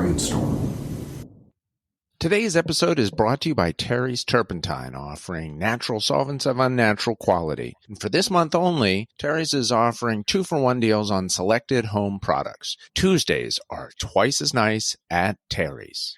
brainstorm. Today's episode is brought to you by Terry's Turpentine, offering natural solvents of unnatural quality. And for this month only, Terry's is offering 2-for-1 deals on selected home products. Tuesdays are twice as nice at Terry's.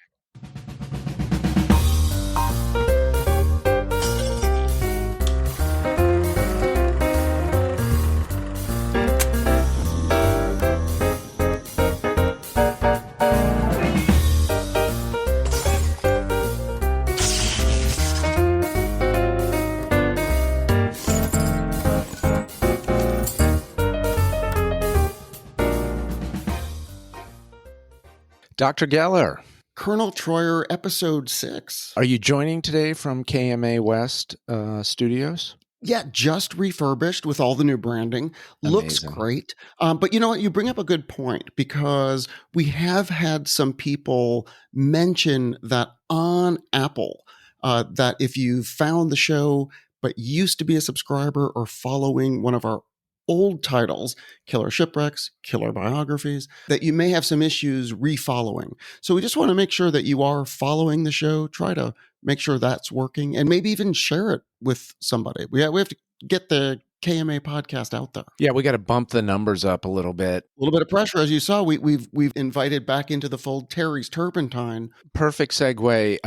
Dr. Geller, Colonel Troyer, episode 6. are you joining today from KMA West Studios? Yeah, just refurbished with all the new branding. Looks Amazing. great. But you know what? You bring up a good point because we have had some people mention that on Apple, that if you found the show but used to be a subscriber or following one of our old titles, Killer Shipwrecks, Killer Biographies, that you may have some issues refollowing. So we just want to make sure that you are following the show. Try to make sure that's working and maybe even share it with somebody. We have to get the KMA podcast out there. Yeah, we got to bump the numbers up a little bit. A little bit of pressure, as you saw. We've invited back into the fold Terry's Turpentine. Perfect segue.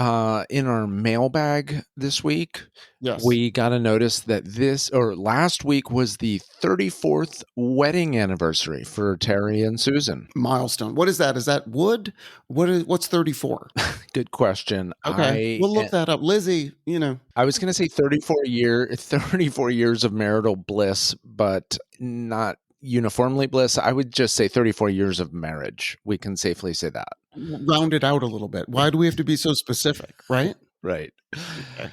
In our mailbag this week, Yes. we got a notice that last week was the 34th wedding anniversary for Terry and Susan. Milestone. What is that? Is that wood? What's 34? Good question. Okay. We'll look that up. Lizzie, I was going to say 34 years of marital bliss, but not uniformly bliss. I would just say 34 years of marriage. We can safely say that. Round it out a little bit. Why do we have to be so specific, right? Right. Okay.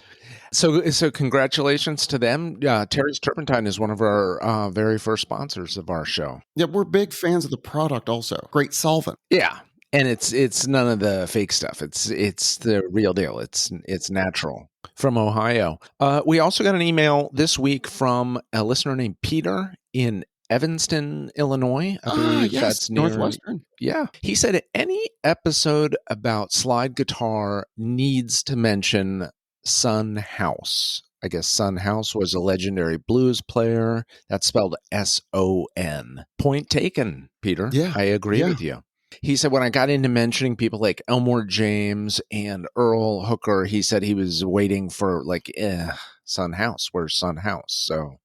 So congratulations to them. Terry's Turpentine is one of our very first sponsors of our show. Yeah, we're big fans of the product also. Great solvent. Yeah. And it's none of the fake stuff. It's the real deal. It's natural from Ohio. We also got an email this week from a listener named Peter in Evanston, Illinois. I believe yes, that's near Northwestern. Yeah. He said any episode about slide guitar needs to mention Son House. I guess Son House was a legendary blues player. That's spelled S-O-N. Point taken, Peter. Yeah. I agree Yeah. with you. He said when I got into mentioning people like Elmore James and Earl Hooker, he said he was waiting for Son House. Where's Son House? So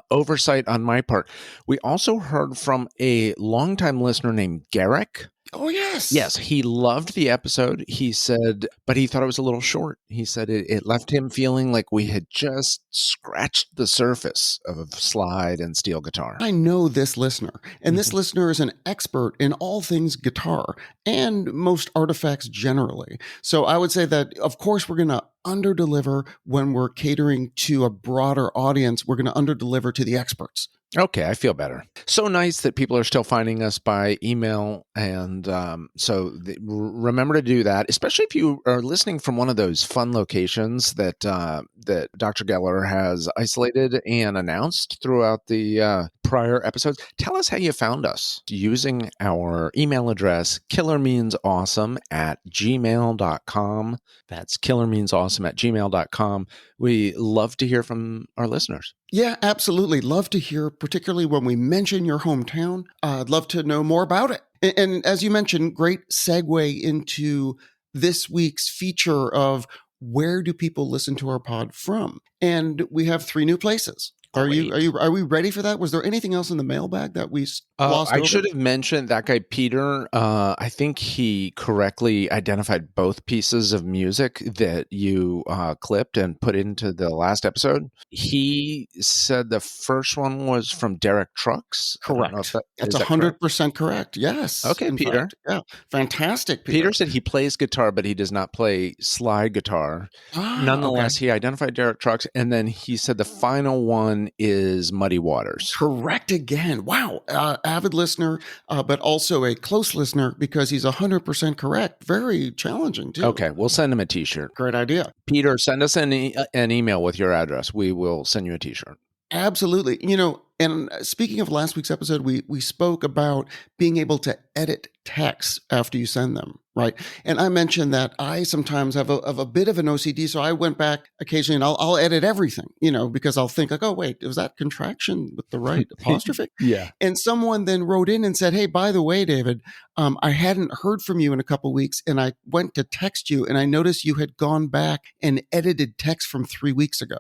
oversight on my part. We also heard from a longtime listener named Garrick. Oh, yes. Yes, he loved the episode. He said, but he thought it was a little short. He said it left him feeling like we had just scratched the surface of slide and steel guitar. I know this listener, and this listener is an expert in all things guitar and most artifacts generally. So I would say that, of course, we're going to underdeliver when we're catering to a broader audience. We're going to underdeliver to the experts. Okay, I feel better. So nice that people are still finding us by email. And remember to do that, especially if you are listening from one of those fun locations that Dr. Geller has isolated and announced throughout the prior episodes. Tell us how you found us using our email address, killermeansawesome@gmail.com. That's killermeansawesome@gmail.com. We love to hear from our listeners. Yeah, absolutely. Love to hear, particularly when we mention your hometown. I'd love to know more about it. And as you mentioned, great segue into this week's feature of where do people listen to our pod from? And we have 3 new places. Are we ready for that? Was there anything else in the mailbag that we glossed over? I should have mentioned that guy, Peter. I think he correctly identified both pieces of music that you clipped and put into the last episode. He said the first one was from Derek Trucks. Correct. That's 100% correct. Yes. Okay, Peter. Fact. Yeah. Fantastic, Peter said he plays guitar, but he does not play slide guitar. Nonetheless, he identified Derek Trucks, and then he said the final one is Muddy Waters. Correct again. Wow. Avid listener, but also a close listener because he's 100% correct. Very challenging, too. Okay, we'll send him a t-shirt. Great idea. Peter, send us an email with your address. We will send you a t-shirt. Absolutely. You know, And speaking of last week's episode, we spoke about being able to edit texts after you send them, right? And I mentioned that I sometimes have a bit of an OCD, so I went back occasionally and I'll edit everything, because I'll think like, oh wait, was that contraction with the right apostrophe? Yeah. And someone then wrote in and said, hey, by the way, David, I hadn't heard from you in a couple of weeks, and I went to text you, and I noticed you had gone back and edited text from 3 weeks ago,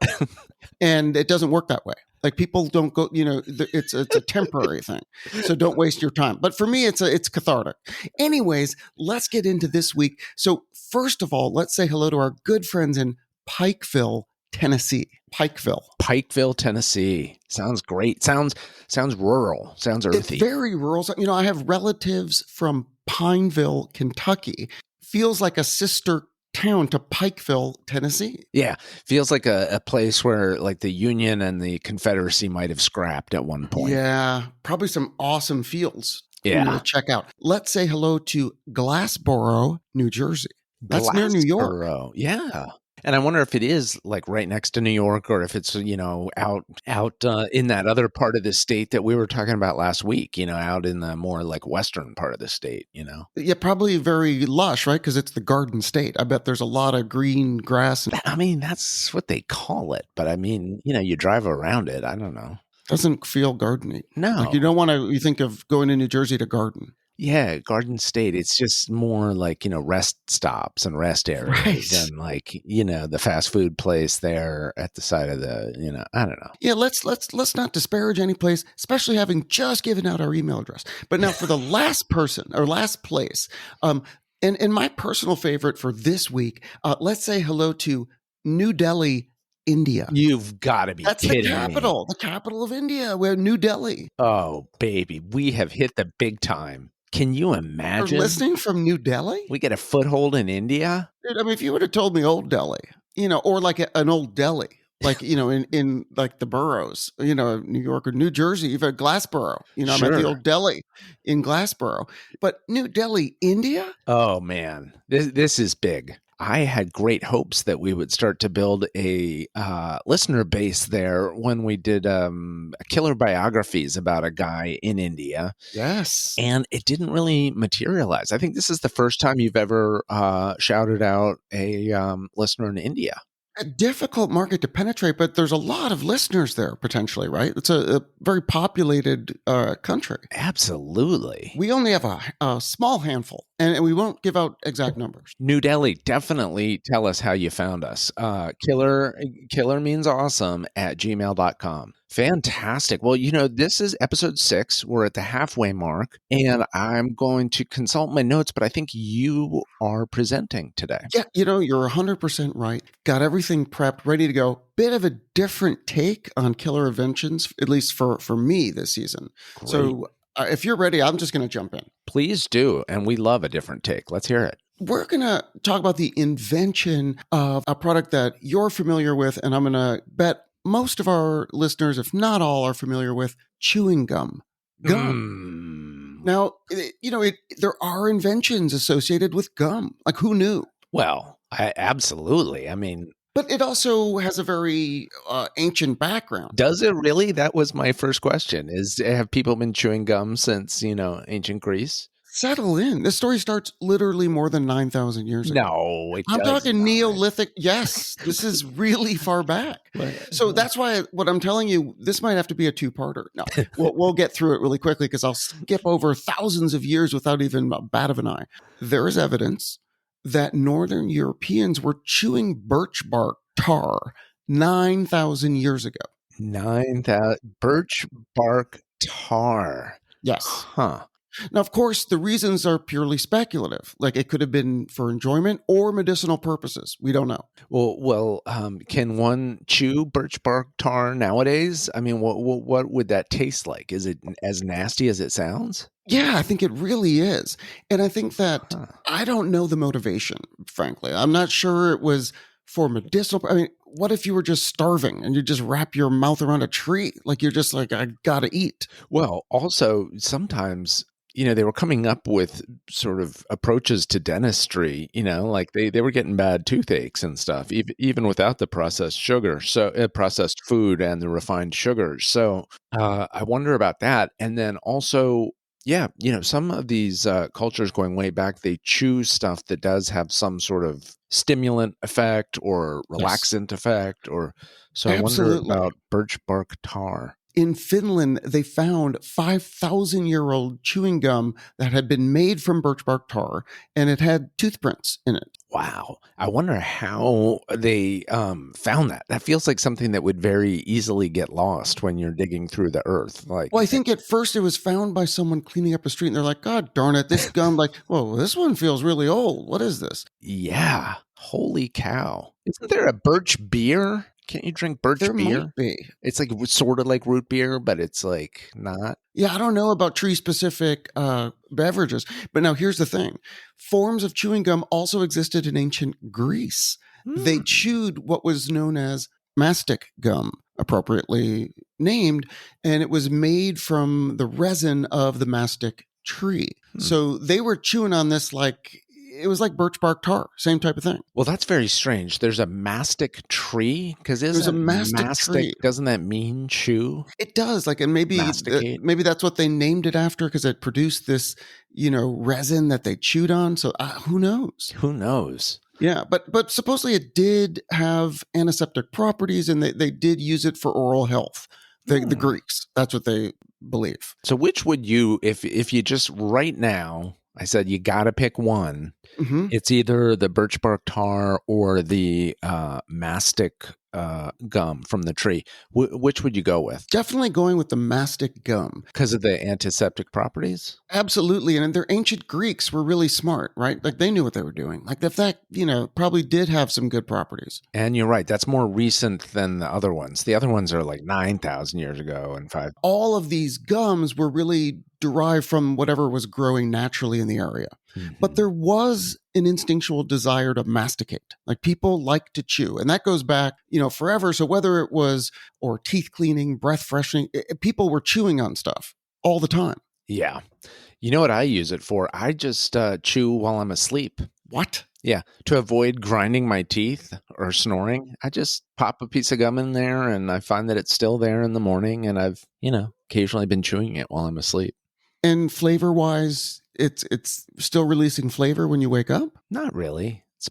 and it doesn't work that way. Like people don't go, it's a temporary thing. So don't waste your time. But for me, it's cathartic. Anyways, let's get into this week. So first of all, let's say hello to our good friends in Pikeville, Tennessee. Pikeville, Tennessee. Sounds great. Sounds rural. Sounds earthy. It's very rural. So, I have relatives from Pineville, Kentucky. Feels like a sister town to Pikeville, Tennessee. Yeah. Feels like a place where like the Union and the Confederacy might have scrapped at one point. Yeah. Probably some awesome fields. Yeah. Check out. Let's say hello to Glassboro, New Jersey. That's near New York. Yeah. And I wonder if it is like right next to New York, or if it's, out in that other part of the state that we were talking about last week, out in the more like western part of the state, Yeah, probably very lush, right? Because it's the Garden State. I bet there's a lot of green grass. I mean, that's what they call it. But I mean, you drive around it. I don't know. Doesn't feel gardeny. No. Like you think of going to New Jersey to garden. Yeah, Garden State. It's just more like, rest stops and rest areas, right. And like, the fast food place there at the side of the, I don't know. Yeah, let's not disparage any place, especially having just given out our email address. But now for the last person or last place, and my personal favorite for this week, let's say hello to New Delhi, India. You've got to be kidding me. That's the capital of India. We're New Delhi. Oh, baby, we have hit the big time. Can you imagine? You're listening from New Delhi? We get a foothold in India? Dude, I mean, if you would have told me Old Delhi, or like an old Delhi, like, in like the boroughs, New York or New Jersey, even Glassboro, Sure. I'm at the old Delhi in Glassboro. But New Delhi, India? Oh, man, this is big. I had great hopes that we would start to build a listener base there when we did killer biographies about a guy in India. Yes. And it didn't really materialize. I think this is the first time you've ever shouted out a listener in India. A difficult market to penetrate, but there's a lot of listeners there potentially, right? It's a very populated country. Absolutely. We only have a small handful, and we won't give out exact numbers. New Delhi, definitely tell us how you found us. Killer means awesome at gmail.com. Fantastic. Well, this is episode 6. We're at the halfway mark, and I'm going to consult my notes, but I think you are presenting today. Yeah, you're 100% right. Got everything prepped, ready to go. Bit of a different take on killer inventions, at least for me this season. Great. So if you're ready, I'm just going to jump in. Please do. And we love a different take. Let's hear it. We're going to talk about the invention of a product that you're familiar with, and I'm going to bet most of our listeners, if not all, are familiar with chewing gum. Now, there are inventions associated with gum. Like, who knew? Well, absolutely. I mean, but it also has a very ancient background. Does it really? That was my first question. Have people been chewing gum since, ancient Greece? Settle in. This story starts literally more than 9,000 years ago. No, I'm talking Neolithic. Yes, this is really far back. So that's why what I'm telling you, this might have to be a two-parter. No, we'll get through it really quickly because I'll skip over thousands of years without even a bat of an eye. There is evidence that Northern Europeans were chewing birch bark tar 9,000 years ago. 9,000 birch bark tar. Yes. Huh. Now, of course, the reasons are purely speculative. Like it could have been for enjoyment or medicinal purposes. We don't know. Well, can one chew birch bark tar nowadays? I mean, what would that taste like? Is it as nasty as it sounds? Yeah, I think it really is. And I think that I don't know the motivation, frankly. I'm not sure it was for medicinal. I mean, what if you were just starving and you just wrap your mouth around a tree? Like you're just like, I gotta eat. Well, also sometimes they were coming up with sort of approaches to dentistry, like they were getting bad toothaches and stuff, even without the processed sugar, so processed food and the refined sugars. So I wonder about that. And then also, yeah, some of these cultures going way back, they choose stuff that does have some sort of stimulant effect or Yes, relaxant effect, or so I wonder absolutely. about birch bark tar. In Finland, they found 5,000-year-old chewing gum that had been made from birch bark tar, and it had toothprints in it. Wow. I wonder how they found that. That feels like something that would very easily get lost when you're digging through the earth. Well, Like, I think at first it was found by someone cleaning up a street, and they're like, God darn it, this gum, like, whoa, this one feels really old. What is this? yeah, holy cow. Isn't there a birch beer? Can't you drink birch There might beer? be. It's like sort of like root beer, but it's like not. Yeah, I don't know about tree specific beverages, but now here's the thing forms of chewing gum also existed in ancient Greece. They Hmm. chewed what was known as mastic gum, appropriately named, and it was made from the resin of the mastic tree. Hmm. So they were chewing on this like it was like birch bark tar, same type of thing. Well, that's very strange. There's a mastic tree because There's a isn't mastic mastic, tree. doesn't that mean chew? It does, like, and Masticate? maybe that's what they named it after because it produced this, resin that they chewed on. So who knows? Who knows? Yeah, but supposedly it did have antiseptic properties, and they did use it for oral health. The Hmm. Greeks, that's what they believe. So which would you, if you just right now, I said you got to pick one. Hmm. It's either the birch bark tar or the mastic gum from the tree. Which would you go with? Definitely going with the mastic gum. Because of the antiseptic properties? Absolutely. And their ancient Greeks were really smart, right? Like they knew what they were doing. Like the fact, probably did have some good properties. And you're right. That's more recent than the other ones. The other ones are like 9,000 years ago and five. All of these gums were really derived from whatever was growing naturally in the area. But Mhm. there was an instinctual desire to masticate. Like people like to chew. And that goes back, forever. So whether it was or teeth cleaning, breath freshening, people were chewing on stuff all the time. Yeah. You know what I use it for? I just chew while I'm asleep. What? Yeah, to avoid grinding my teeth or snoring, I just pop a piece of gum in there and I find that it's still there in the morning and I've, occasionally been chewing it while I'm asleep. And flavor wise, it's still releasing flavor when you wake up? Not really. It's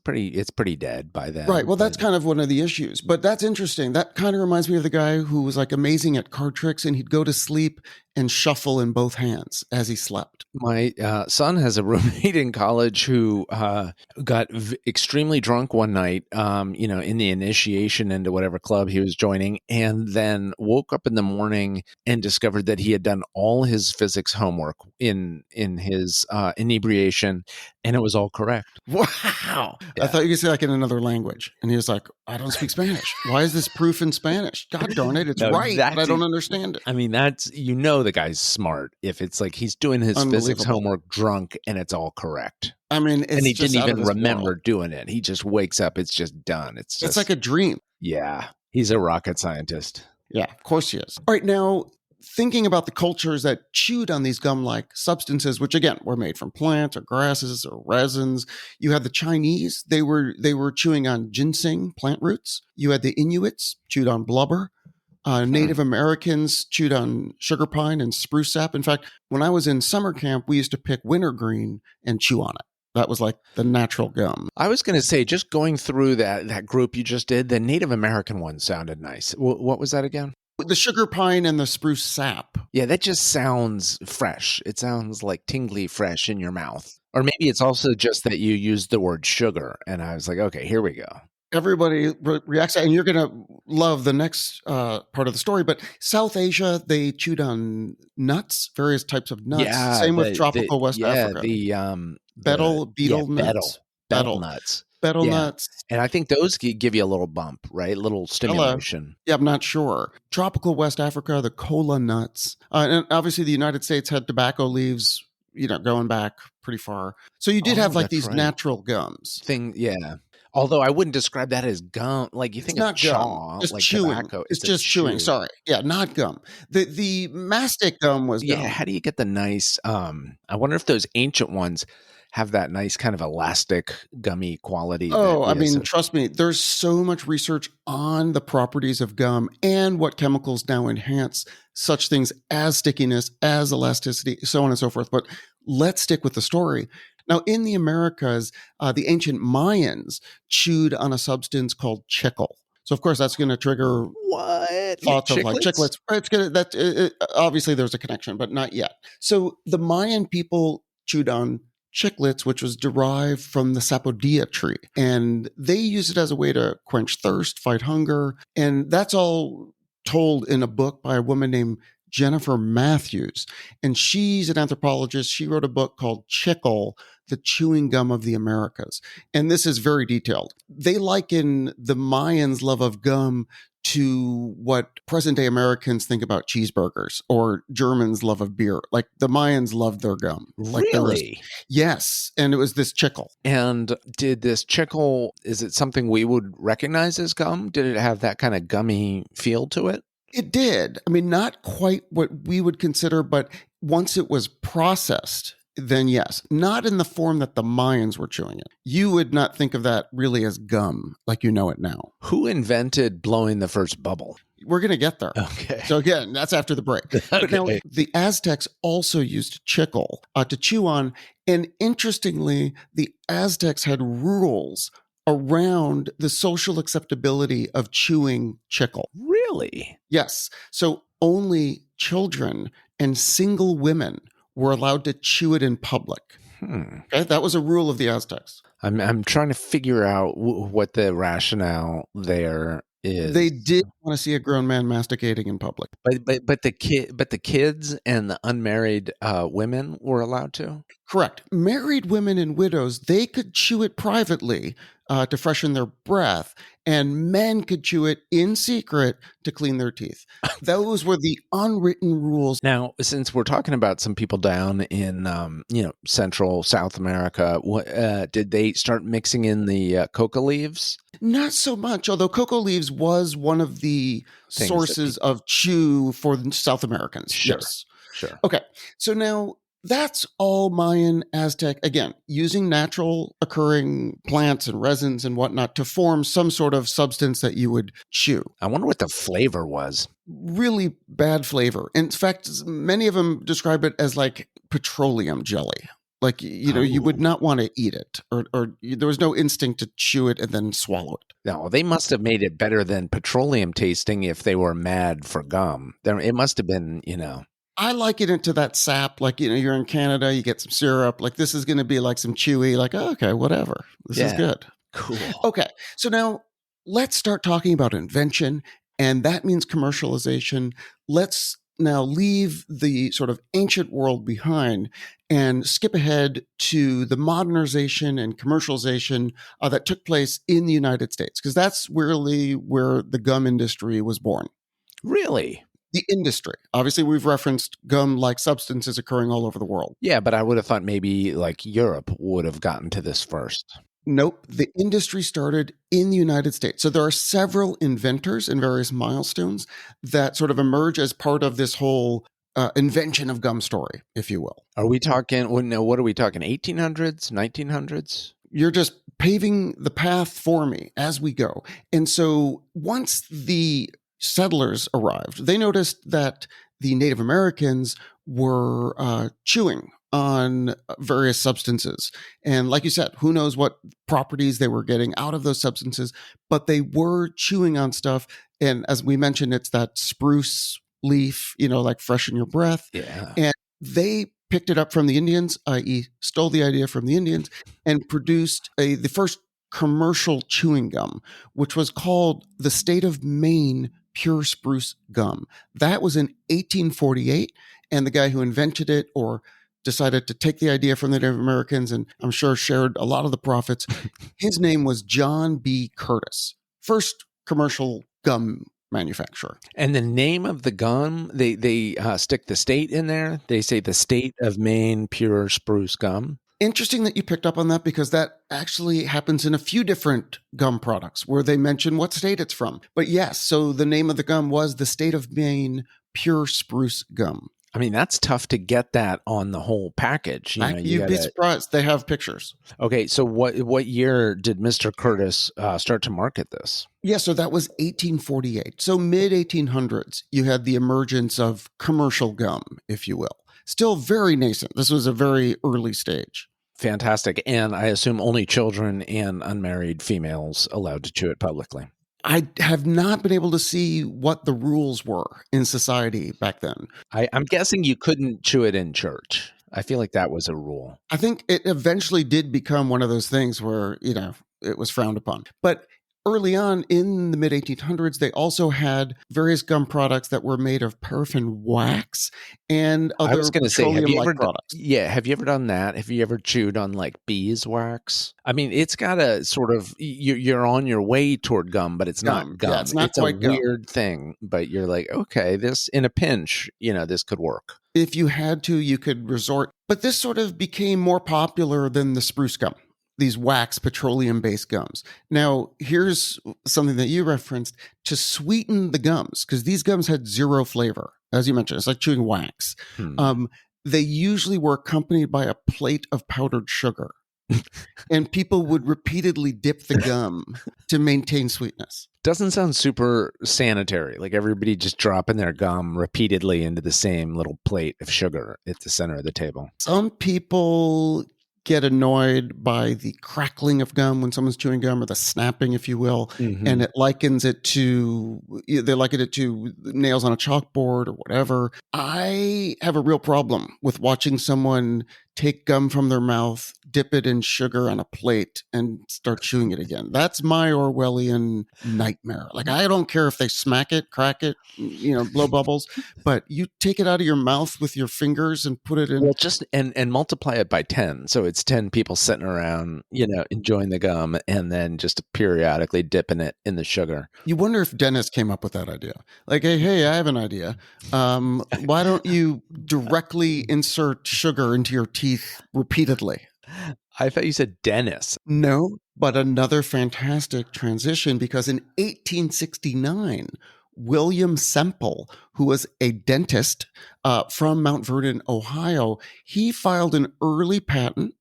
pretty dead by Right. then. Well, But that's kind of one of the issues. But that's interesting. That kind of reminds me of the guy who was like amazing at card tricks, and he'd go to sleep and shuffle in both hands as he slept. my son has a roommate in college who got extremely drunk one night, in the initiation into whatever club he was joining, and then woke up in the morning and discovered that he had done all his physics homework in his inebriation, and it was all correct. Wow. I Yeah. thought you could say like in another language. And he was like, I don't speak Spanish. Why is this proof in Spanish? God darn it. It's No, right, but I that's don't understand it. I mean, that's the guy's smart if it's like he's doing his physics Unbelievable. homework drunk and it's all correct. I mean, And it's he just didn't out of even this remember world. doing it. He just wakes up, it's just done. It's It's just like a dream. yeah, he's a rocket scientist. Yeah, of course he is. All right, now thinking about the cultures that chewed on these gum-like substances, which again were made from plants or grasses or resins. You had the Chinese; they were chewing on ginseng plant roots. You had the Inuits chewed on blubber. Hmm. Native Americans chewed on sugar pine and spruce sap. In fact, when I was in summer camp, we used to pick wintergreen and chew on it. That was like the natural gum. I was going to say, just going through that group you just did, the Native American one sounded nice. What was that again? The sugar pine and the spruce sap. Yeah, that just sounds fresh. It sounds like tingly fresh in your mouth. Or maybe it's also just that you used the word sugar, and I was like, okay, here we go. Everybody reacts, and you're going to love the next part of the story. But South Asia, they chewed on nuts, various types of nuts. Yeah, Same with tropical West Africa. the Betel nuts. betel nuts. Betel Yeah, nuts. and I think those give you a little bump, right? A little Hello. stimulation. Yeah, I'm not sure. Tropical West Africa, the cola nuts. And obviously, the United States had tobacco leaves, going back pretty far. So you did Oh, have like that's these right. natural gums. Yeah. Although I wouldn't describe that as gum. Like you It's think of not gum, chaw, just like chewing. tobacco. It's It's a just chewing, chew. sorry. Yeah, not gum. The mastic gum was Yeah, gum. how do you get the nice, I wonder if those ancient ones have that nice kind of elastic gummy quality that Oh, I we mean, associate. trust me, there's so much research on the properties of gum and what chemicals now enhance such things as stickiness, as elasticity, so on and so forth. But let's stick with the story. Now, in the Americas, the ancient Mayans chewed on a substance called chicle. So, of course, that's going to trigger What? Like thoughts of like chiclets? chiclets. It's gonna that obviously there's a connection, but not yet. So the Mayan people chewed on chiclets, which was derived from the sapodilla tree, and they used it as a way to quench thirst, fight hunger, and that's all told in a book by a woman named Jennifer Matthews. And she's an anthropologist. She wrote a book called Chicle, the Chewing Gum of the Americas. And this is very detailed. They liken the Mayans' love of gum to what present day Americans think about cheeseburgers or Germans' love of beer. Like the Mayans loved their gum. Like there was, Really? yes. And it was this chicle. And did this chicle, is it something we would recognize as gum? Did it have that kind of gummy feel to it? It did. I mean, not quite what we would consider, but once it was processed, then yes, not in the form that the Mayans were chewing it. You would not think of that really as gum like you know it now. Who invented blowing the first bubble? We're going to get there. Okay. So again, that's after the break. But now Okay. the Aztecs also used chicle to chew on. And interestingly, the Aztecs had rules around the social acceptability of chewing chicle. Really? Yes. So only children and single women were allowed to chew it in public. Okay, that was a rule of the Aztecs. I'm trying to figure out what the rationale there is. They did want to see a grown man masticating in public. But the kids and the unmarried women were allowed to. Correct. Married women and widows, they could chew it privately to freshen their breath, and men could chew it in secret to clean their teeth. Those were the unwritten rules. Now, since we're talking about some people down in Central South America, did they start mixing in the coca leaves? Not so much, although cocoa leaves was one of the Things sources of chew for the South Americans. Sure. Yes. Sure. Okay. So now that's all Mayan, Aztec, again, using natural occurring plants and resins and whatnot to form some sort of substance that you would chew. I wonder what the flavor was. Really bad flavor. In fact, many of them describe it as like petroleum jelly. Like, you would not want to eat it, or there was no instinct to chew it and then swallow it. No, they must have made it better than petroleum tasting if they were mad for gum. It must have been, I liken it to that sap. Like, you're in Canada, you get some syrup. Like, this is going to be like some chewy, like, oh, okay, whatever. This is good. Cool. Okay. So now let's start talking about invention. And that means commercialization. Let's now leave the sort of ancient world behind and skip ahead to the modernization and commercialization that took place in the United States, because that's really where the gum industry was born. Really? The industry. Obviously, we've referenced gum-like substances occurring all over the world. Yeah, but I would have thought maybe like Europe would have gotten to this first. Nope. The industry started in the United States. So there are several inventors and various milestones that sort of emerge as part of this whole invention of gum story, if you will. Are we talking, what are we talking, 1800s, 1900s? You're just paving the path for me as we go. And so once the settlers arrived, they noticed that the Native Americans were chewing on various substances. And like you said, who knows what properties they were getting out of those substances, but they were chewing on stuff. And as we mentioned, it's that spruce leaf, like freshen your breath. Yeah. And they picked it up from the Indians, i.e. stole the idea from the Indians, and produced the first commercial chewing gum, which was called the State of Maine Pure Spruce Gum. That was in 1848. And the guy who invented it, or decided to take the idea from the Native Americans, and I'm sure shared a lot of the profits, his name was John B. Curtis, first commercial gum manufacturer. And the name of the gum, they stick the state in there. They say the State of Maine Pure Spruce Gum. Interesting that you picked up on that because that actually happens in a few different gum products where they mention what state it's from. But yes, so the name of the gum was the State of Maine Pure Spruce Gum. I mean, that's tough to get that on the whole package. You know, you You'd be gotta. surprised. They have pictures. Okay, so what year did Mr. Curtis start to market this? Yeah, so that was 1848. So mid 1800s, you had the emergence of commercial gum, if you will. Still very nascent. This was a very early stage. Fantastic. And I assume only children and unmarried females allowed to chew it publicly. I have not been able to see what the rules were in society back then. I'm guessing you couldn't chew it in church. I feel like that was a rule. I think it eventually did become one of those things where, it was frowned upon. But early on in the mid 1800s, they also had various gum products that were made of paraffin wax and I other was going to say, have you petroleum-like ever products. have you ever done that? Have you ever chewed on like beeswax? I mean, it's got a sort of you're on your way toward gum, but it's not gum. Yeah, it's not It's a quite gum. weird thing, but you're like, okay, this in a pinch, this could work. If you had to, you could resort. But this sort of became more popular than the spruce gum, these wax petroleum-based gums. Now, here's something that you referenced to sweeten the gums, because these gums had zero flavor. As you mentioned, it's like chewing wax. They usually were accompanied by a plate of powdered sugar. And people would repeatedly dip the gum to maintain sweetness. Doesn't sound super sanitary. Like everybody just dropping their gum repeatedly into the same little plate of sugar at the center of the table. Some people get annoyed by the crackling of gum when someone's chewing gum, or the snapping, if you will, and they liken it to nails on a chalkboard or whatever. I have a real problem with watching someone take gum from their mouth, dip it in sugar on a plate, and start chewing it again. That's my Orwellian nightmare. Like, I don't care if they smack it, crack it, blow bubbles, but you take it out of your mouth with your fingers and put it in. Well, just and multiply it by 10. So it's 10 people sitting around, enjoying the gum and then just periodically dipping it in the sugar. You wonder if Dennis came up with that idea. Like, hey, I have an idea. Why don't you directly insert sugar into your teeth repeatedly? I thought you said Dennis. No, but another fantastic transition, because in 1869, William Semple, who was a dentist from Mount Vernon, Ohio, he filed an early patent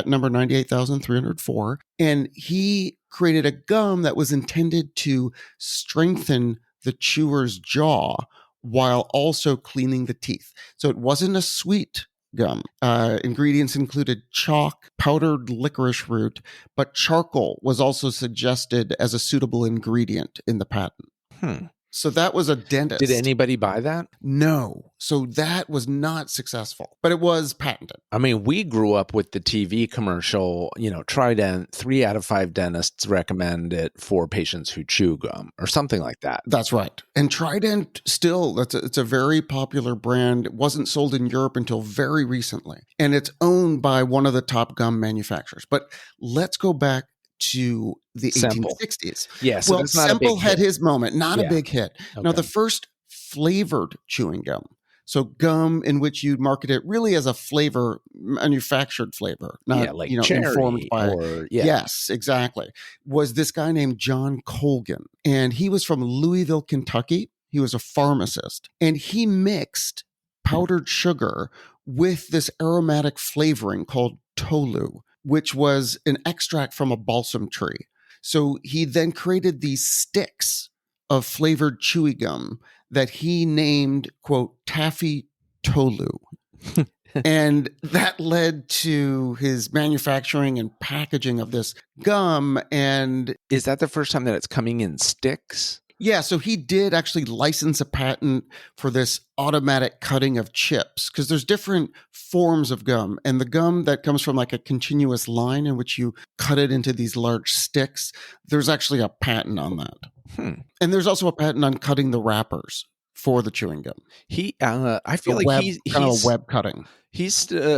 number 98,304, and he created a gum that was intended to strengthen the chewer's jaw while also cleaning the teeth. So it wasn't a sweet gum. Ingredients included chalk, powdered licorice root, but charcoal was also suggested as a suitable ingredient in the patent. So that was a dentist. Did anybody buy that? No. So that was not successful, but it was patented. I mean, we grew up with the TV commercial, Trident, 3 out of 5 dentists recommend it for patients who chew gum or something like that. That's right. And Trident still, it's a very popular brand. It wasn't sold in Europe until very recently. And it's owned by one of the top gum manufacturers. But let's go back to the Semple. 1860s. Yeah, so well, Semple had his moment, not a big hit. Okay. Now, the first flavored chewing gum, so gum in which you'd market it really as a flavor, manufactured flavor, not like informed by. Yes, exactly. Was this guy named John Colgan, and he was from Louisville, Kentucky. He was a pharmacist, and he mixed powdered sugar with this aromatic flavoring called tolu, which was an extract from a balsam tree. So he then created these sticks of flavored chewy gum that he named, quote, Taffy Tolu. And that led to his manufacturing and packaging of this gum. And is that the first time that it's coming in sticks? Yeah, so he did actually license a patent for this automatic cutting of chips, because there's different forms of gum. And the gum that comes from like a continuous line in which you cut it into these large sticks, there's actually a patent on that. And there's also a patent on cutting the wrappers for the chewing gum. I feel like he's kind of a web cutting. He's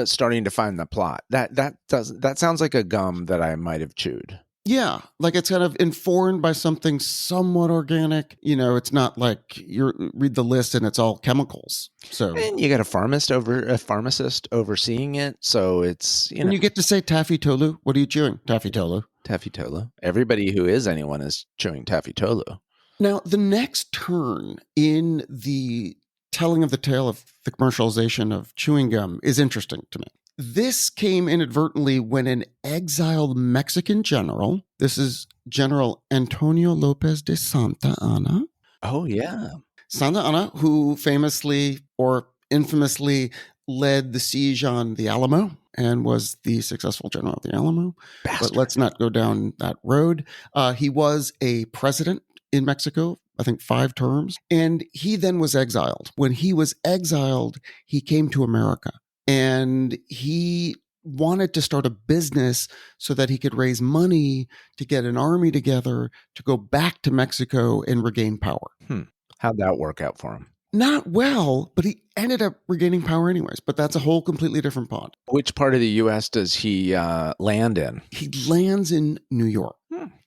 starting to find the plot. That sounds like a gum that I might have chewed. Yeah, like it's kind of informed by something somewhat organic. It's not like you read the list and it's all chemicals. So, And you got a pharmacist overseeing it, so it's and you get to say Taffy Tolu. What are you chewing? Taffy Tolu. Taffy Tolu. Everybody who is anyone is chewing Taffy Tolu. Now, the next turn in the telling of the tale of the commercialization of chewing gum is interesting to me. This came inadvertently when an exiled Mexican general, this is General Antonio Lopez de Santa Anna. Oh, yeah. Santa Anna, who famously or infamously led the siege on the Alamo and was the successful general of the Alamo. Bastard. But let's not go down that road. He was a president in Mexico, I think 5 terms, and he then was exiled. When he was exiled, he came to America and he wanted to start a business so that he could raise money to get an army together to go back to Mexico and regain power. How'd that work out for him? Not well, but he ended up regaining power anyways. But that's a whole completely different pond. Which part of the U.S. does he land in? He lands in New York.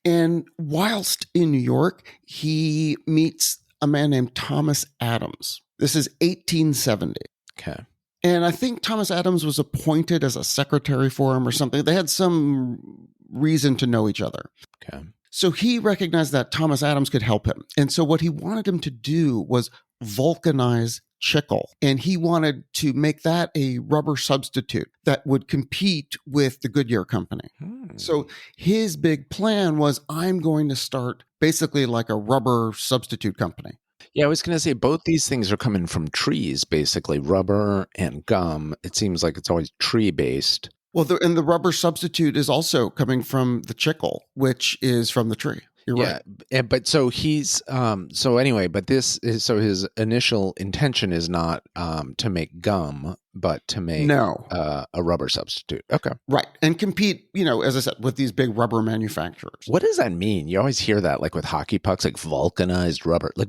And whilst in New York, he meets a man named Thomas Adams. This is 1870. Okay. And I think Thomas Adams was appointed as a secretary for him or something. They had some reason to know each other. Okay. So he recognized that Thomas Adams could help him. And so what he wanted him to do was vulcanize chicle. And he wanted to make that a rubber substitute that would compete with the Goodyear company. So his big plan was, I'm going to start basically like a rubber substitute company. Yeah, I was going to say both these things are coming from trees, basically rubber and gum. It seems like it's always tree based. Well, and the rubber substitute is also coming from the chicle, which is from the tree. You're right. Yeah, but so he's so anyway, but this is so his initial intention is not to make gum, but to make a rubber substitute. Okay, right, and compete. As I said, with these big rubber manufacturers. What does that mean? You always hear that, like with hockey pucks, like vulcanized rubber, like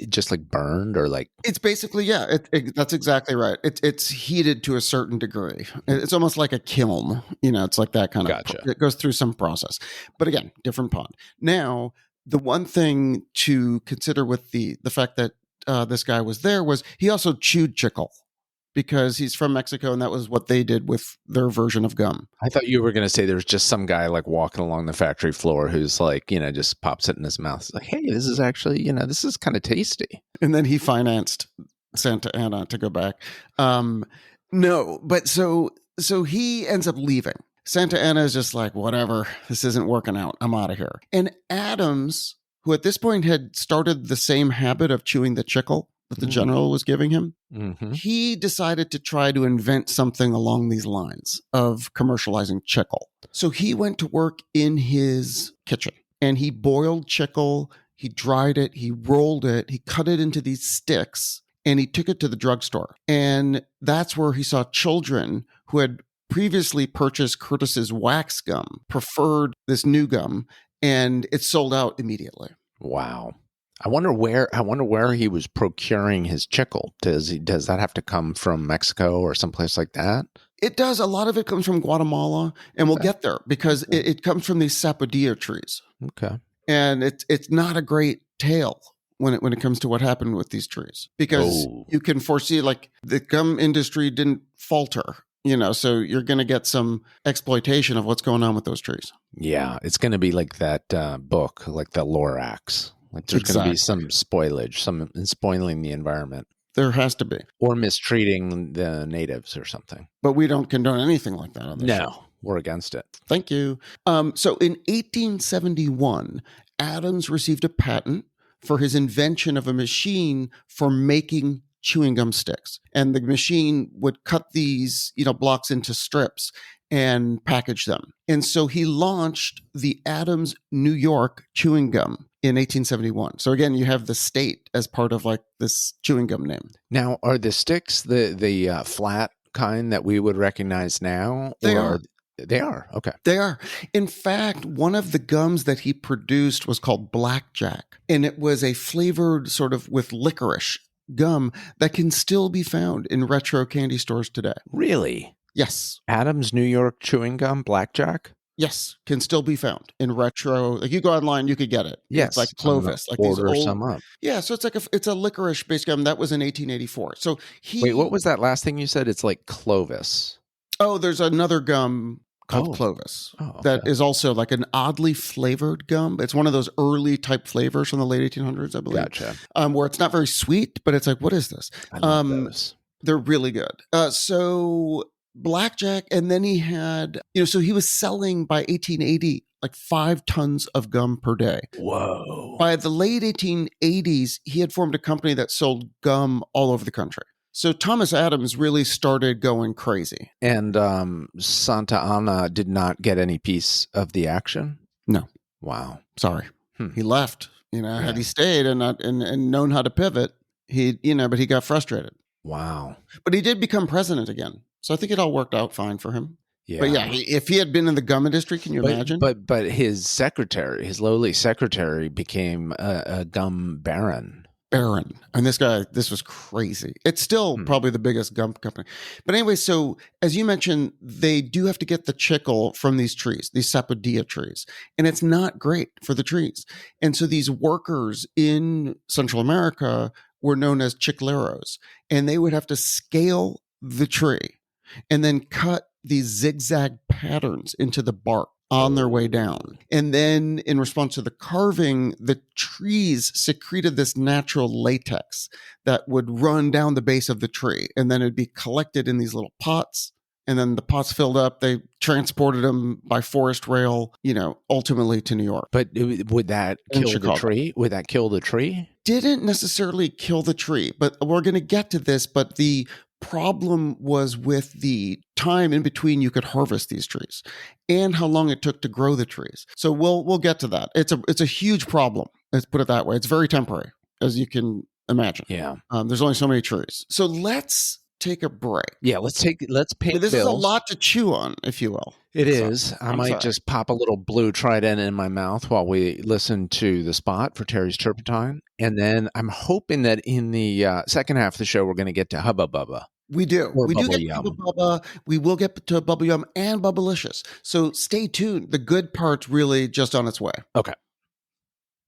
just like burned or like. It's basically that's exactly right. It's heated to a certain degree. It's almost like a kiln. It's like that kind of. Gotcha. It goes through some process, but again, different pond. Now, the one thing to consider with the fact that this guy was there was he also chewed chicle because he's from Mexico and that was what they did with their version of gum. I thought you were going to say there's just some guy like walking along the factory floor who's like, just pops it in his mouth. It's like, hey, this is actually, this is kind of tasty. And then he financed Santa Anna to go back. No, but so he ends up leaving. Santa Anna is just like, whatever, this isn't working out. I'm out of here. And Adams, who at this point had started the same habit of chewing the chicle that the general was giving him, he decided to try to invent something along these lines of commercializing chicle. So he went to work in his kitchen and he boiled chicle, he dried it, he rolled it, he cut it into these sticks, and he took it to the drugstore. And that's where he saw children who had previously purchased Curtis's wax gum, preferred this new gum, and it sold out immediately. Wow. I wonder where he was procuring his chicle. Does that have to come from Mexico or someplace like that? It does. A lot of it comes from Guatemala, and we'll get there because it comes from these sapodilla trees. Okay. And it's not a great tale when it comes to what happened with these trees because you can foresee like the gum industry didn't falter. So you're going to get some exploitation of what's going on with those trees. Yeah, it's going to be like that book, like the Lorax. Like there's going to be some spoilage, some spoiling the environment. There has to be. Or mistreating the natives or something. But we don't condone anything like that on this show. No, we're against it. Thank you. So in 1871, Adams received a patent for his invention of a machine for making chewing gum sticks. And the machine would cut these, blocks into strips and package them. And so he launched the Adams New York chewing gum in 1871. So again, you have the state as part of like this chewing gum name. Now, are the sticks the flat kind that we would recognize now? They are. They are. Okay. They are. In fact, one of the gums that he produced was called Blackjack. And it was a flavored sort of with licorice gum that can still be found in retro candy stores today. Really? Yes. Adams New York chewing gum, Blackjack? Yes, can still be found in retro. Like you go online, you could get it. It's like Yes, I'm gonna Clovis, like these order old. some up. Yeah, so it's a licorice based gum that was in 1884. So Wait, what he. was that last thing you said? It's like Clovis. Oh, there's another gum called Oh, Clovis oh, that okay, is also like an oddly flavored gum. It's one of those early type flavors from the late 1800s, I believe, gotcha. where it's not very sweet, but it's like, what is this? I love those. They're really good. So Blackjack, and then he had, so he was selling by 1880 like 5 tons of gum per day. Whoa. By the late 1880s, he had formed a company that sold gum all over the country. So Thomas Adams really started going crazy. And Santa Anna did not get any piece of the action? No, Wow. sorry, Hmm. he left. Had Yeah. he stayed and not and known how to pivot, but he got frustrated. Wow. But he did become president again, so I think it all worked out fine for him. Yeah. But yeah, if he had been in the gum industry, can you imagine? But his secretary, his lowly secretary, became a gum baron. Baron. And this was crazy. It's still probably the biggest gum company. But anyway, so as you mentioned, they do have to get the chicle from these trees, these sapodilla trees. And it's not great for the trees. And so these workers in Central America were known as chicleros. And they would have to scale the tree and then cut these zigzag patterns into the bark on their way down. And then in response to the carving, the trees secreted this natural latex that would run down the base of the tree. And then it'd be collected in these little pots. And then the pots filled up. They transported them by forest rail, ultimately to New York. But would that kill the tree? Would that kill the tree? Didn't necessarily kill the tree, but we're going to get to this. But the problem was with the time in between you could harvest these trees and how long it took to grow the trees. So we'll get to that. It's a huge problem. Let's put it that way. It's very temporary, as you can imagine. Yeah. There's only so many trees. So let's take a break. Yeah, let's pay This bills. is a lot to chew on, if you will. It is. I might just pop a little blue trident in my mouth while we listen to the spot for Terry's Turpentine. And then I'm hoping that in the second half of the show, we're going to get to Hubba Bubba. We do. Or We do Bubble get Yum. to Bubba. We will get to Bubble Yum and Bubblicious. So stay tuned. The good part's really just on its way. Okay.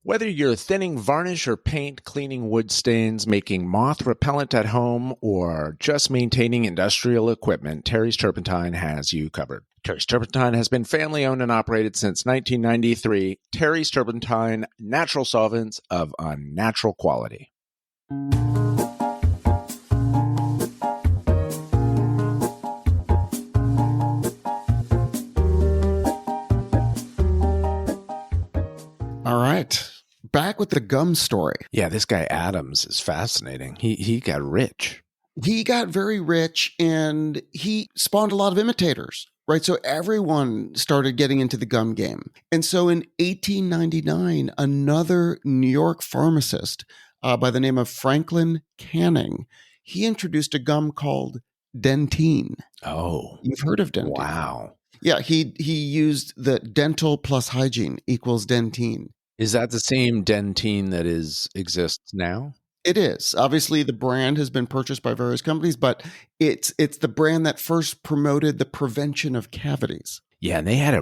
Whether you're thinning varnish or paint, cleaning wood stains, making moth repellent at home, or just maintaining industrial equipment, Terry's Turpentine has you covered. Terry's Turpentine has been family owned and operated since 1993. Terry's Turpentine, natural solvents of unnatural quality. All right. Back with the gum story. Yeah, this guy Adams is fascinating. He got rich. He got very rich and he spawned a lot of imitators, right? So everyone started getting into the gum game. And so in 1899, another New York pharmacist by the name of Franklin Canning, he introduced a gum called Dentine. Oh. You've heard of Dentine. Wow. Yeah, he used the dental plus hygiene equals Dentine. Is that the same Dentine that exists now? It is. Obviously, the brand has been purchased by various companies, but it's the brand that first promoted the prevention of cavities. Yeah, and they had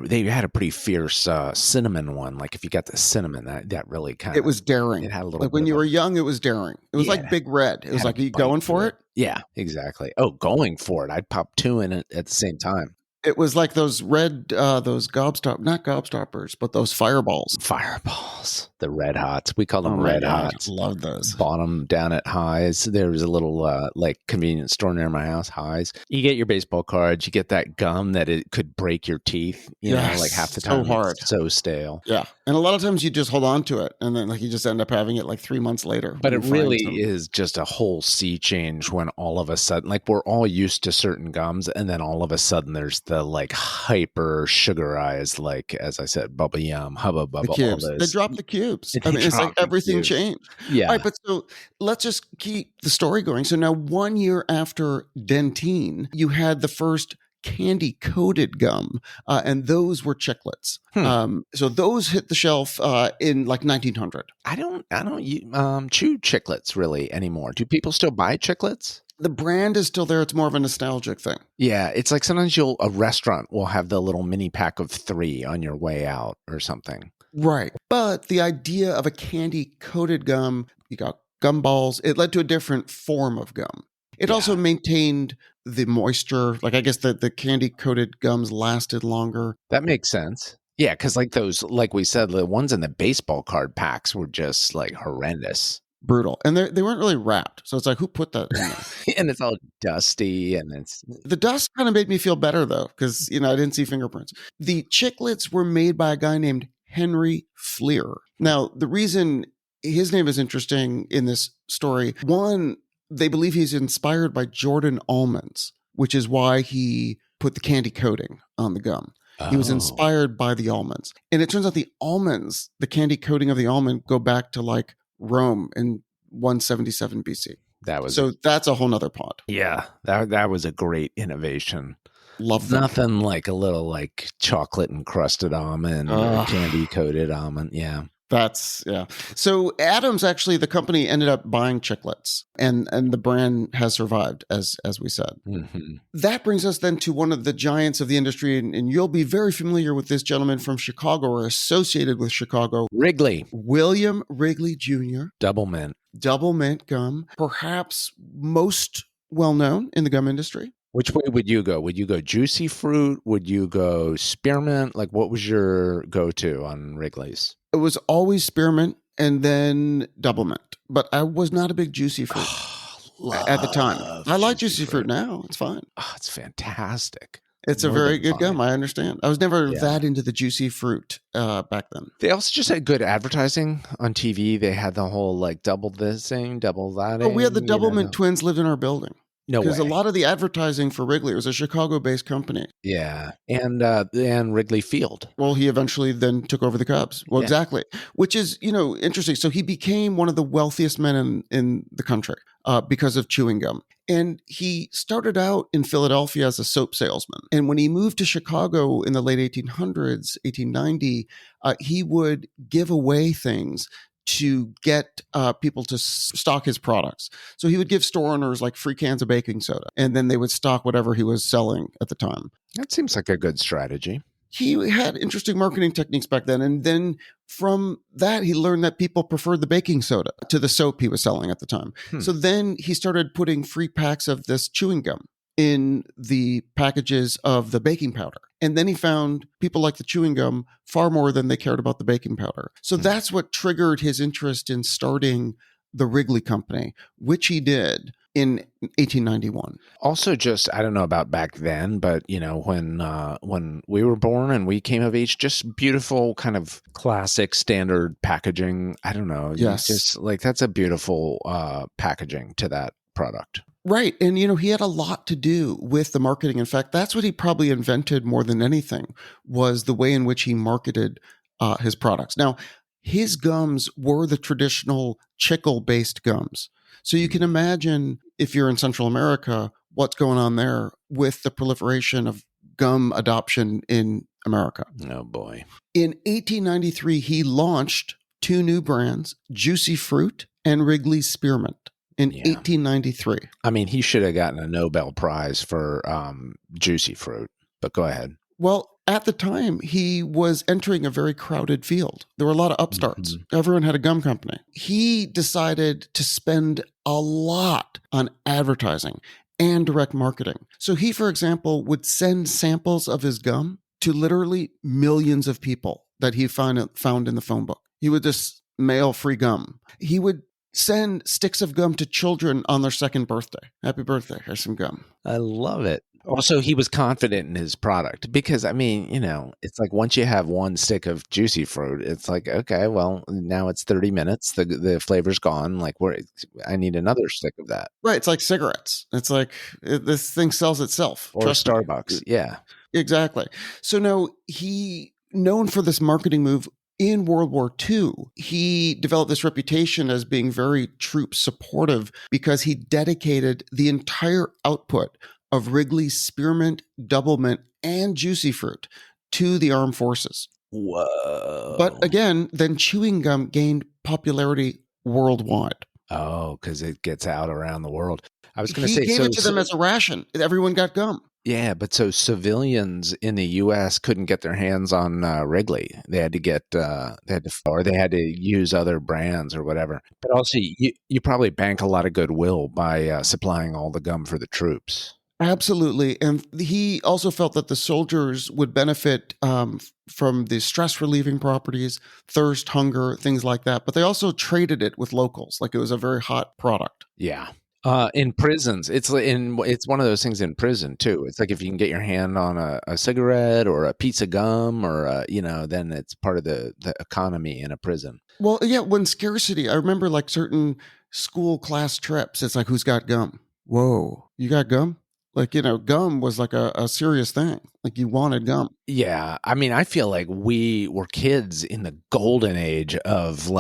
a pretty fierce cinnamon one. Like if you got the cinnamon, that really kind of it was daring. It had a little like when you were young, it was daring. It was like Big Red. It was like, are you going for it? Yeah, exactly. Oh, going for it. I'd pop two in it at the same time. It was like those red, not gobstoppers, but those fireballs. Fireballs. The red hots. We call them red hots. Love those. Bought them down at Highs. There was a little convenience store near my house, Highs. You get your baseball cards. You get that gum that it could break your teeth. You know, like half the time. So hard. It's so stale. Yeah. And a lot of times you just hold on to it and then you just end up having it 3 months later. But it really is just a whole sea change when all of a sudden, we're all used to certain gums and then all of a sudden there's the hyper sugarized, as I said, Bubble Yum, Hubba Bubba. The cubes. They dropped the cubes. I mean, it's like everything changed. Yeah. All right, but so let's just keep the story going. So now 1 year after Dentine, you had the first candy coated gum, and those were chiclets. So those hit the shelf in 1900. I don't chew chiclets really anymore. Do people still buy chiclets? The brand is still there. It's more of a nostalgic thing. Yeah, it's like sometimes a restaurant will have the little mini pack of 3 on your way out or something. Right. But the idea of a candy coated gum, you got gum balls, it led to a different form of gum. It Yeah. also maintained the moisture. Like, I guess the candy coated gums lasted longer. That makes sense. Yeah, because like those, like we said, the ones in the baseball card packs were just like horrendous. Brutal. And they weren't really wrapped. So it's like, who put that in there? And it's all dusty and it's The dust kind of made me feel better, though, because, I didn't see fingerprints. The chiclets were made by a guy named Henry Fleer. Now, the reason his name is interesting in this story, one, they believe he's inspired by Jordan almonds, which is why he put the candy coating on the gum. He was inspired by the almonds. And it turns out the almonds, the candy coating of the almond, go back to like Rome in 177 BC. That's a whole nother pod. Yeah, that was a great innovation. Love that. Nothing like a little like chocolate encrusted almond or candy coated almond. Yeah. So Adams, actually, the company ended up buying chiclets, and the brand has survived, as we said. Mm-hmm. That brings us then to one of the giants of the industry, and you'll be very familiar with this gentleman from Chicago, or associated with Chicago. Wrigley. William Wrigley Jr. Double mint gum, perhaps most well known in the gum industry. Which way would you go? Would you go juicy fruit? Would you go spearmint? Like, what was your go-to on Wrigley's? It was always spearmint and then double mint, but I was not a big juicy fruit at the time. I like juicy fruit now. It's fine. Oh, it's fantastic. It's a very good gum. I understand. I was never that into the juicy fruit back then. They also just had good advertising on TV. They had the whole like double this thing, double that. Oh, we had the double mint twins lived in our building. No way. Because a lot of the advertising for Wrigley was a Chicago-based company. Yeah, and Wrigley Field. Well, he eventually then took over the Cubs. Well, exactly. Which is, interesting. So he became one of the wealthiest men in the country because of chewing gum. And he started out in Philadelphia as a soap salesman. And when he moved to Chicago in the late 1800s, 1890, he would give away things to get people to stock his products. So he would give store owners like free cans of baking soda, and then they would stock whatever he was selling at the time. That seems like a good strategy. He had interesting marketing techniques back then. And then from that, he learned that people preferred the baking soda to the soap he was selling at the time. So then he started putting free packs of this chewing gum in the packages of the baking powder. And then he found people liked the chewing gum far more than they cared about the baking powder. So that's what triggered his interest in starting the Wrigley Company, which he did in 1891. Also, just, I don't know about back then, but when we were born and we came of age, just beautiful kind of classic standard packaging. I don't know. Yes. Just like that's a beautiful packaging to that product. Right. And, he had a lot to do with the marketing. In fact, that's what he probably invented more than anything, was the way in which he marketed his products. Now, his gums were the traditional chicle-based gums. So you can imagine, if you're in Central America, what's going on there with the proliferation of gum adoption in America. Oh, boy. In 1893, he launched 2 new brands, Juicy Fruit and Wrigley's Spearmint. In 1893. I mean, he should have gotten a Nobel Prize for juicy fruit, but go ahead. Well, at the time, he was entering a very crowded field. There were a lot of upstarts. Mm-hmm. Everyone had a gum company. He decided to spend a lot on advertising and direct marketing. So he, for example, would send samples of his gum to literally millions of people that he found in the phone book. He would just mail free gum. He would send sticks of gum to children on their 2nd birthday. Happy birthday. Here's some gum. I love it. Also, he was confident in his product because, I mean, it's like once you have 1 stick of juicy fruit, it's like, okay, well, now it's 30 minutes. The flavor's gone. Like, I need another stick of that. Right. It's like cigarettes. It's like this thing sells itself. Or Starbucks. Yeah. Exactly. So now he, known for this marketing move, in World War II, he developed this reputation as being very troop supportive because he dedicated the entire output of Wrigley's Spearmint, Double Mint, and Juicy Fruit to the armed forces. Whoa. But again, then chewing gum gained popularity worldwide. Oh, because it gets out around the world. I was going to He say, gave it to them as a ration. Everyone got gum. yeah, but so civilians in the U.S. couldn't get their hands on Wrigley. They had to or they had to use other brands or whatever. But also, you probably bank a lot of goodwill by supplying all the gum for the troops. Absolutely. And he also felt that the soldiers would benefit from the stress relieving properties, thirst, hunger, things like that. But they also traded it with locals, like it was a very hot product. Yeah. In prisons, it's one of those things in prison too. It's like if you can get your hand on a cigarette or a piece of gum or then it's part of the economy in a prison. Well, yeah, when scarcity, I remember like certain school class trips, it's like, who's got gum? Whoa, you got gum? Like, gum was like a serious thing. Like you wanted gum. Yeah, I mean, I feel like we were kids in the golden age of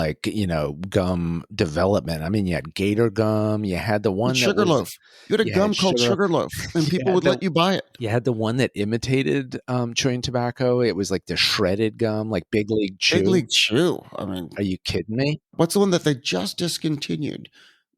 gum development. I mean, you had Gator gum, you had the one that Sugar was loaf. You had a you had gum called sugar. Sugar Loaf, and You people had would let you buy it. you had the one that imitated chewing tobacco. It was like the shredded gum, like Big League Big Chew. League Chew. I mean, Are you kidding me? what's the one that they just discontinued?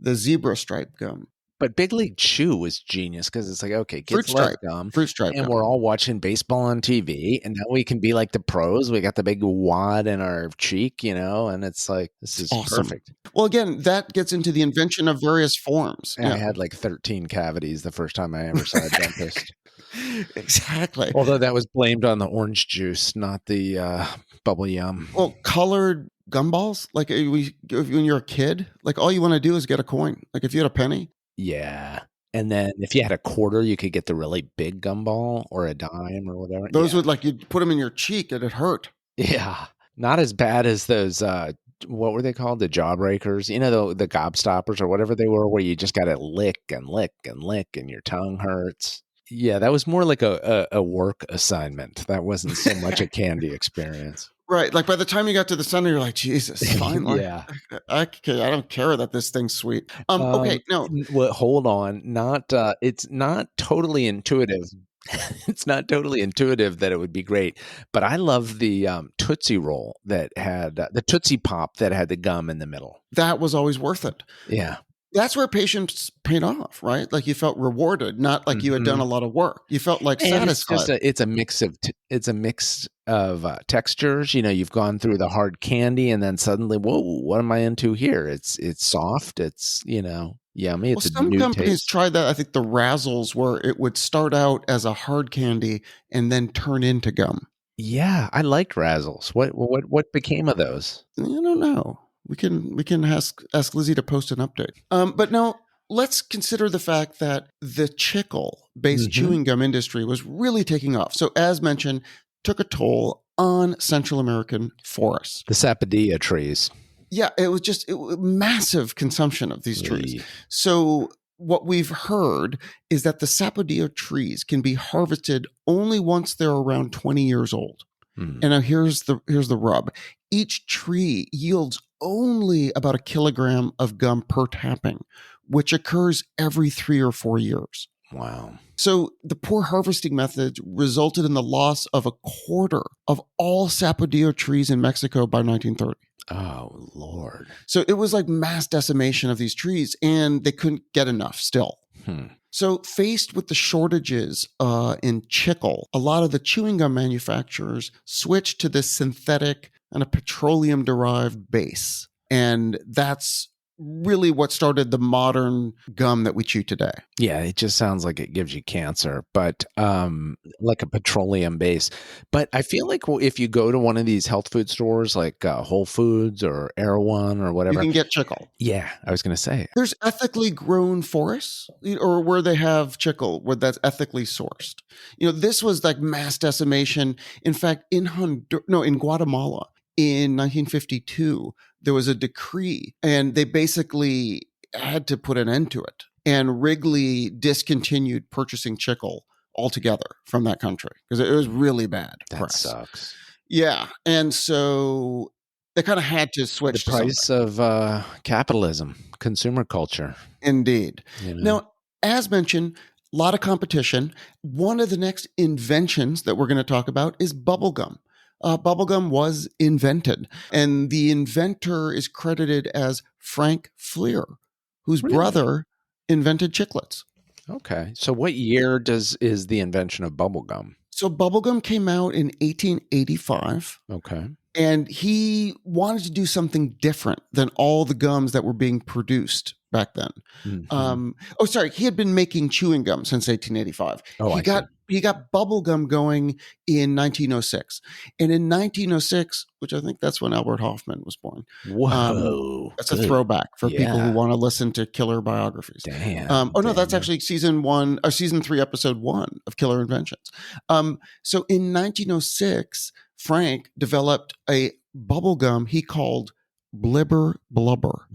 The zebra stripe gum. But Big League Chew was genius because it's like, okay, Fruit kids love stripe. gum, Fruit stripe and gum. we're all watching baseball on TV, and now we can be like the pros. We got the big wad in our cheek, and it's like, this is Awesome. perfect. Well, again, that gets into the invention of various forms. And I had like 13 cavities the first time I ever saw a dentist. Exactly. Although that was blamed on the orange juice, not the bubble yum. Well, colored gumballs, like when you're a kid, like all you want to do is get a coin. Like if you had a penny. Yeah. And then if you had a quarter, you could get the really big gumball or a dime or whatever. Those would you'd put them in your cheek and it hurt. Yeah. Not as bad as those what were they called? The jawbreakers, the gobstoppers or whatever they were, where you just got to lick and lick and lick and your tongue hurts. Yeah, that was more like a work assignment. That wasn't so much a candy experience. Right. Like by the time you got to the center, you're like, Jesus, finally. Yeah. I don't care that this thing's sweet. Okay, no. Well, hold on. It's not totally intuitive. It's not totally intuitive that it would be great, but I love the Tootsie Roll that had the Tootsie Pop that had the gum in the middle. That was always worth it. Yeah. That's where patience paid off, right? Like you felt rewarded, not like you had done a lot of work. You felt like satisfied. It's a mix of textures. You've gone through the hard candy, and then suddenly, whoa, what am I into here? It's soft. It's yummy. It's some a new companies taste. tried that. I think the Razzles, where it would start out as a hard candy and then turn into gum. Yeah, I liked Razzles. What became of those? I don't know. We can ask Lizzie to post an update. But now let's consider the fact that the chicle-based chewing gum industry was really taking off. So as mentioned, took a toll on Central American forests. The sapodilla trees. Yeah, it was massive consumption of these trees. So what we've heard is that the sapodilla trees can be harvested only once they're around 20 years old. And now here's the rub. Each tree yields only about 1 kilogram of gum per tapping, which occurs every 3 or 4 years. Wow. So the poor harvesting methods resulted in the loss of 1/4 of all sapodilla trees in Mexico by 1930. Oh, Lord. So it was like mass decimation of these trees, and they couldn't get enough still. So faced with the shortages in chicle, a lot of the chewing gum manufacturers switched to this synthetic and a petroleum-derived base. And that's really what started the modern gum that we chew today. Yeah, it just sounds like it gives you cancer, but like a petroleum base. But I feel like if you go to one of these health food stores like Whole Foods or Erewhon or whatever, You can get chicle. Yeah, I was going to say. There's ethically grown forests, or where they have chicle, where that's ethically sourced. This was like mass decimation. In fact, in Guatemala in 1952, there was a decree, and they basically had to put an end to it. And Wrigley discontinued purchasing chicle altogether from that country because it was really bad. That sucks. Yeah, and so they kind of had to switch. The price of capitalism, consumer culture. Indeed. Now, as mentioned, a lot of competition. One of the next inventions that we're going to talk about is bubblegum. Bubblegum was invented, and the inventor is credited as Frank Fleer, whose brother invented chiclets. Okay. So what year is the invention of bubblegum? So bubblegum came out in 1885. Okay. And he wanted to do something different than all the gums that were being produced back then. Hmm. He had been making chewing gum since 1885. Oh, I see. He got bubble gum going in 1906, and in 1906, which I think that's when Albert Hoffman was born. Whoa. That's a Good. throwback for people who Yeah. want to listen to Killer Biographies. Damn. No, that's Damn. actually season 3, episode 1 of Killer Inventions. So in 1906, Frank developed a bubble gum he called Blibber Blubber.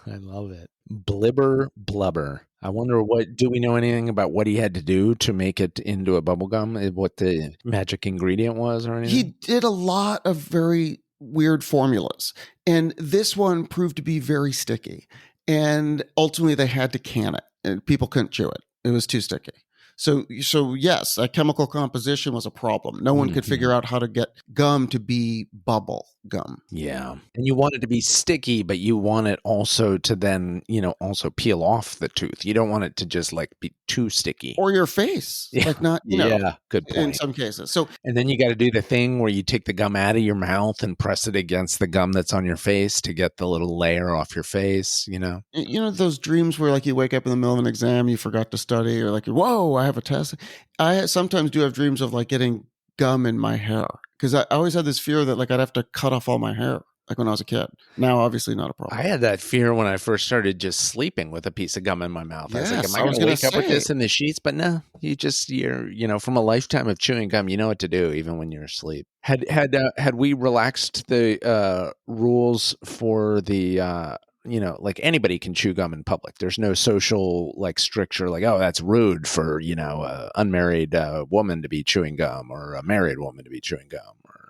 I love it. Blibber blubber. I wonder do we know anything about what he had to do to make it into a bubble gum? What the magic ingredient was or anything? He did a lot of very weird formulas, and this one proved to be very sticky. And ultimately, they had to can it, and people couldn't chew it. It was too sticky. So yes, a chemical composition was a problem. No one could figure out how to get gum to be bubble gum. Yeah. And you want it to be sticky, but you want it also to then, also peel off the tooth. You don't want it to just like be too sticky. Or your face. Yeah. Like not, Yeah, good point. in some cases. So and then you got to do the thing where you take the gum out of your mouth and press it against the gum that's on your face to get the little layer off your face, those dreams where like you wake up in the middle of an exam, you forgot to study, or like, whoa, I have a test. I sometimes do have dreams of like getting gum in my hair, because I always had this fear that like I'd have to cut off all my hair, like when I was a kid. Now, obviously not a problem. I had that fear when I first started just sleeping with a piece of gum in my mouth. I was like, am I going to wake up with this in the sheets? But no, you're from a lifetime of chewing gum, you know what to do even when you're asleep. Had we relaxed the rules for the like anybody can chew gum in public. There's no social like stricture, like, oh, that's rude for, unmarried woman to be chewing gum or a married woman to be chewing gum.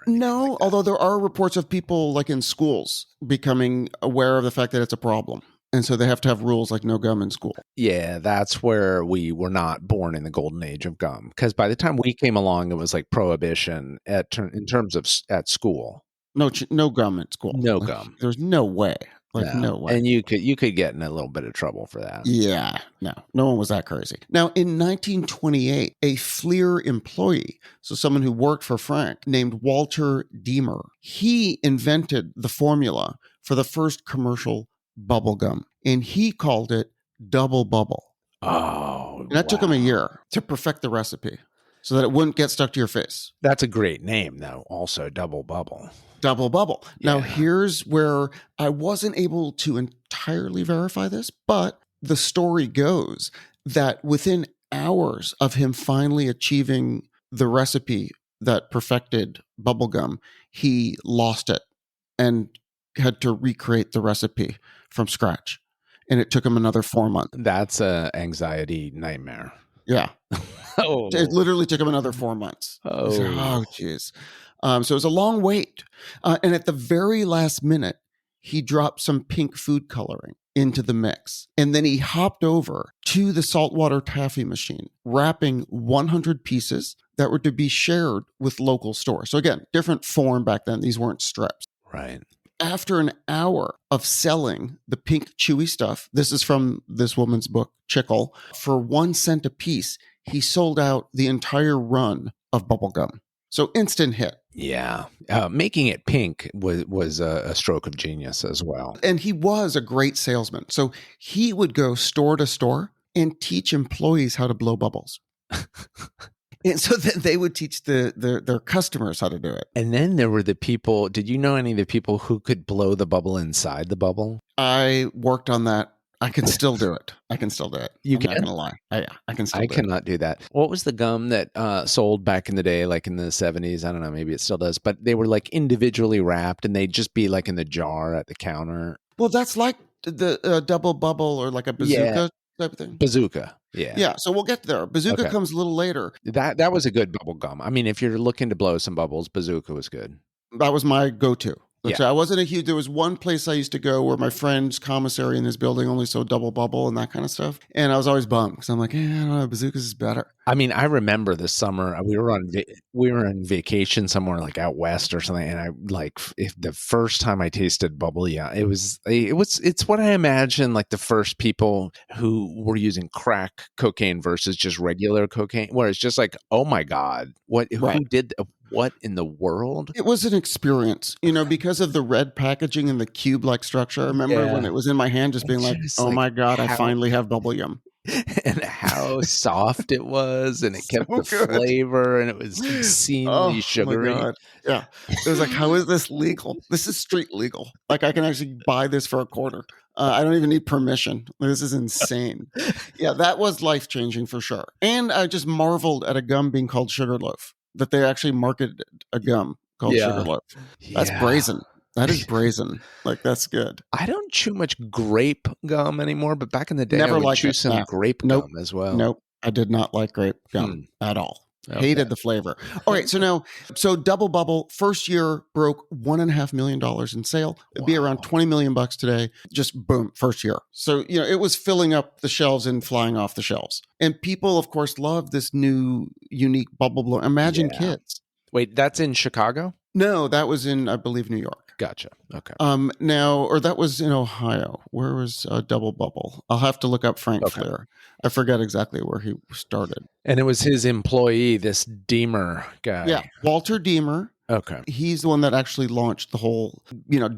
No, like although there are reports of people like in schools becoming aware of the fact that it's a problem. And so they have to have rules like no gum in school. Yeah, that's where we were not born in the golden age of gum. Because by the time we came along, it was like prohibition in terms of at school. No gum at school. No gum. There's no way. No way. And you could get in a little bit of trouble for that. Yeah, no one was that crazy. Now, in 1928, a Fleer employee, so someone who worked for Frank, named Walter Deemer, he invented the formula for the first commercial bubble gum, and he called it Double Bubble. Oh, and that took him a year to perfect the recipe so that it wouldn't get stuck to your face. That's a great name, though. Also, Double Bubble. Double Bubble. Yeah. Now, here's where I wasn't able to entirely verify this, but the story goes that within hours of him finally achieving the recipe that perfected bubblegum, he lost it and had to recreate the recipe from scratch. And it took him another 4 months. That's an anxiety nightmare. Yeah. Oh. It literally took him another 4 months. Oh, geez. So it was a long wait. And at the very last minute, he dropped some pink food coloring into the mix. And then he hopped over to the saltwater taffy machine, wrapping 100 pieces that were to be shared with local stores. So again, different form back then. These weren't strips. Right. After an hour of selling the pink chewy stuff, this is from this woman's book, Chickle, for 1 cent a piece, he sold out the entire run of bubblegum. So instant hit. Yeah. Making it pink was a stroke of genius as well. And he was a great salesman. So he would go store to store and teach employees how to blow bubbles. And so then they would teach their customers how to do it. And then there were the people, did you know any of the people who could blow the bubble inside the bubble? I worked on that. I can still do it. You I'm can? not going to lie. I can still do it. I cannot do that. What was the gum that sold back in the day, like in the 70s? I don't know, maybe it still does. But they were like individually wrapped and they'd just be like in the jar at the counter. Well, that's like the double bubble or like a bazooka type of thing. Bazooka. Yeah. Yeah. So we'll get there. Bazooka comes a little later. That was a good bubble gum. I mean, if you're looking to blow some bubbles, bazooka was good. That was my go-to. Which Yeah. I wasn't a huge. There was one place I used to go where my friend's commissary in his building only sold Double Bubble and that kind of stuff, and I was always bummed because I'm like, I don't know, Bazookas is better. I mean, I remember this summer we were on vacation somewhere like out west or something, and I like if the first time I tasted bubble, yeah, it's what I imagine like the first people who were using crack cocaine versus just regular cocaine, where it's just like, oh my god, Right. what in the world? It was an experience, because of the red packaging and the cube-like structure. I remember when Yeah, it was in my hand, just being like, just "Oh like my god, I how finally have bubble yum." and how soft it was, and it So kept the good. flavor, and it was Oh obscenely my sugary. god. Yeah. It was like, how is this legal? This is street legal. Like I can actually buy this for a quarter. I don't even need permission. This is insane. Yeah, that was life changing for sure. And I just marveled at a gum being called Sugarloaf, that they actually marketed a gum called Yeah, Sugarloaf. That's yeah. brazen. That is brazen. Like that's good. I don't chew much grape gum anymore, but back in the day, I Never would liked chew it. some No. grape Nope. gum as well. Nope. I did not like grape gum Hmm. at all. Okay. Hated the flavor. All right, so Double Bubble first year broke $1.5 million in sale. It'd be around Wow. 20 million bucks today. Just boom, first year. So it was filling up the shelves and flying off the shelves. And people, of course, love this new unique bubble blow. Imagine Yeah. kids. Wait, that's in Chicago? No, that was in, I believe, New York. Gotcha. Okay. Or that was in Ohio. Where was Double Bubble? I'll have to look up Frank Okay. Fleer. I forget exactly where he started. And it was his employee, this Deemer guy. Yeah, Walter Deemer. Okay. He's the one that actually launched the whole,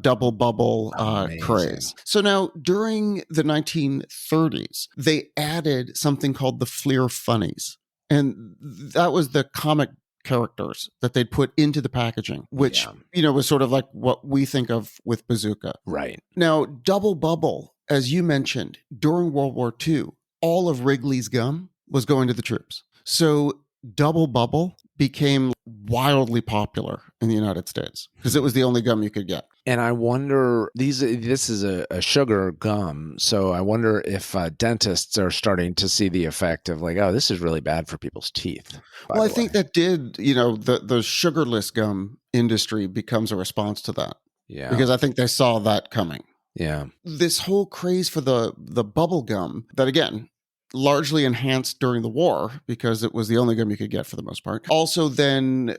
Double Bubble Amazing. craze. So now, during the 1930s, they added something called the Fleer Funnies, and that was the comic characters that they'd put into the packaging, which was sort of like what we think of with Bazooka. Right. Now, Double Bubble, as you mentioned, during World War II, all of Wrigley's gum was going to the troops. So Double Bubble became wildly popular in the United States because it was the only gum you could get. And I wonder, this is a sugar gum, so I wonder if dentists are starting to see the effect of like, oh, this is really bad for people's teeth. Well, I think that did, the sugarless gum industry becomes a response to that. Yeah. Because I think they saw that coming. Yeah. This whole craze for the bubble gum that, again, largely enhanced during the war because it was the only gum you could get for the most part. Also then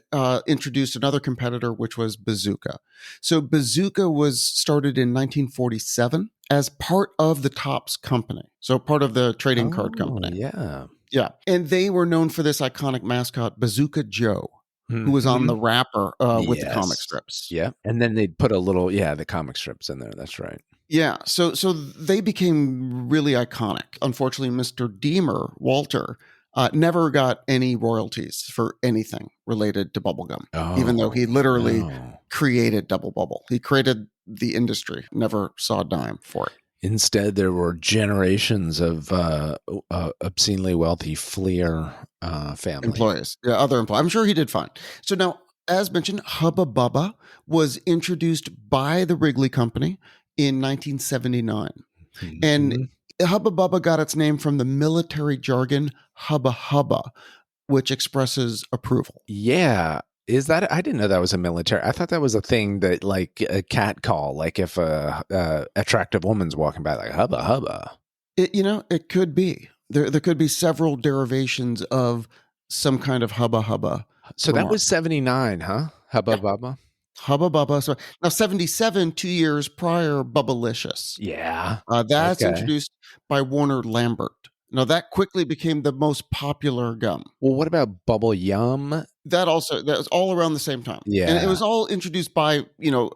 introduced another competitor, which was Bazooka. So Bazooka was started in 1947 as part of the Topps company. So part of the trading card company. Yeah. Yeah. And they were known for this iconic mascot, Bazooka Joe, who was on the wrapper with the comic strips. Yeah. And then they'd put the comic strips in there. That's right. Yeah, so they became really iconic. Unfortunately, Mr. Deemer, Walter, never got any royalties for anything related to bubblegum, even though he literally created Double Bubble. He created the industry, never saw a dime for it. Instead, there were generations of obscenely wealthy Fleer family employees. Yeah, other employees. I'm sure he did fine. So now, as mentioned, Hubba Bubba was introduced by the Wrigley Company in 1979. Mm-hmm. And Hubba Bubba got its name from the military jargon Hubba Hubba, which expresses approval. Yeah. Is that, I didn't know that was a military. I thought that was a thing that like a cat call, like if a attractive woman's walking by, like hubba hubba. It could be. There could be several derivations of some kind of Hubba Hubba. So that was 79, huh? Hubba Bubba? Hubba Bubba. So now 77, 2 years prior, Bubblicious. Yeah. That's introduced by Warner Lambert. Now that quickly became the most popular gum. Well, what about Bubble Yum? That was all around the same time. Yeah. And it was all introduced by,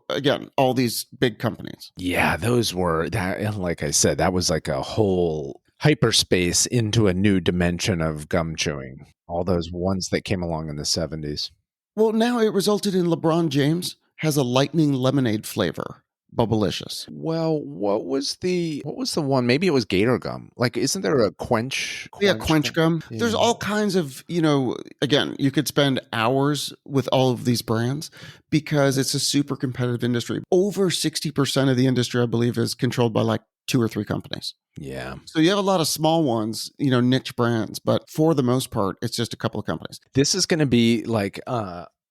again, all these big companies. Yeah, those were that, like I said, that was like a whole hyperspace into a new dimension of gum chewing. All those ones that came along in the 70s. Well, now it resulted in LeBron James has a lightning lemonade flavor, Bubblicious. Well, what was the one? Maybe it was Gator gum. Like, isn't there a quench gum? Yeah. There's all kinds of, again, you could spend hours with all of these brands because it's a super competitive industry. Over 60% of the industry, I believe, is controlled by like 2 or 3 companies. Yeah. So you have a lot of small ones, niche brands, but for the most part, it's just a couple of companies. This is going to be like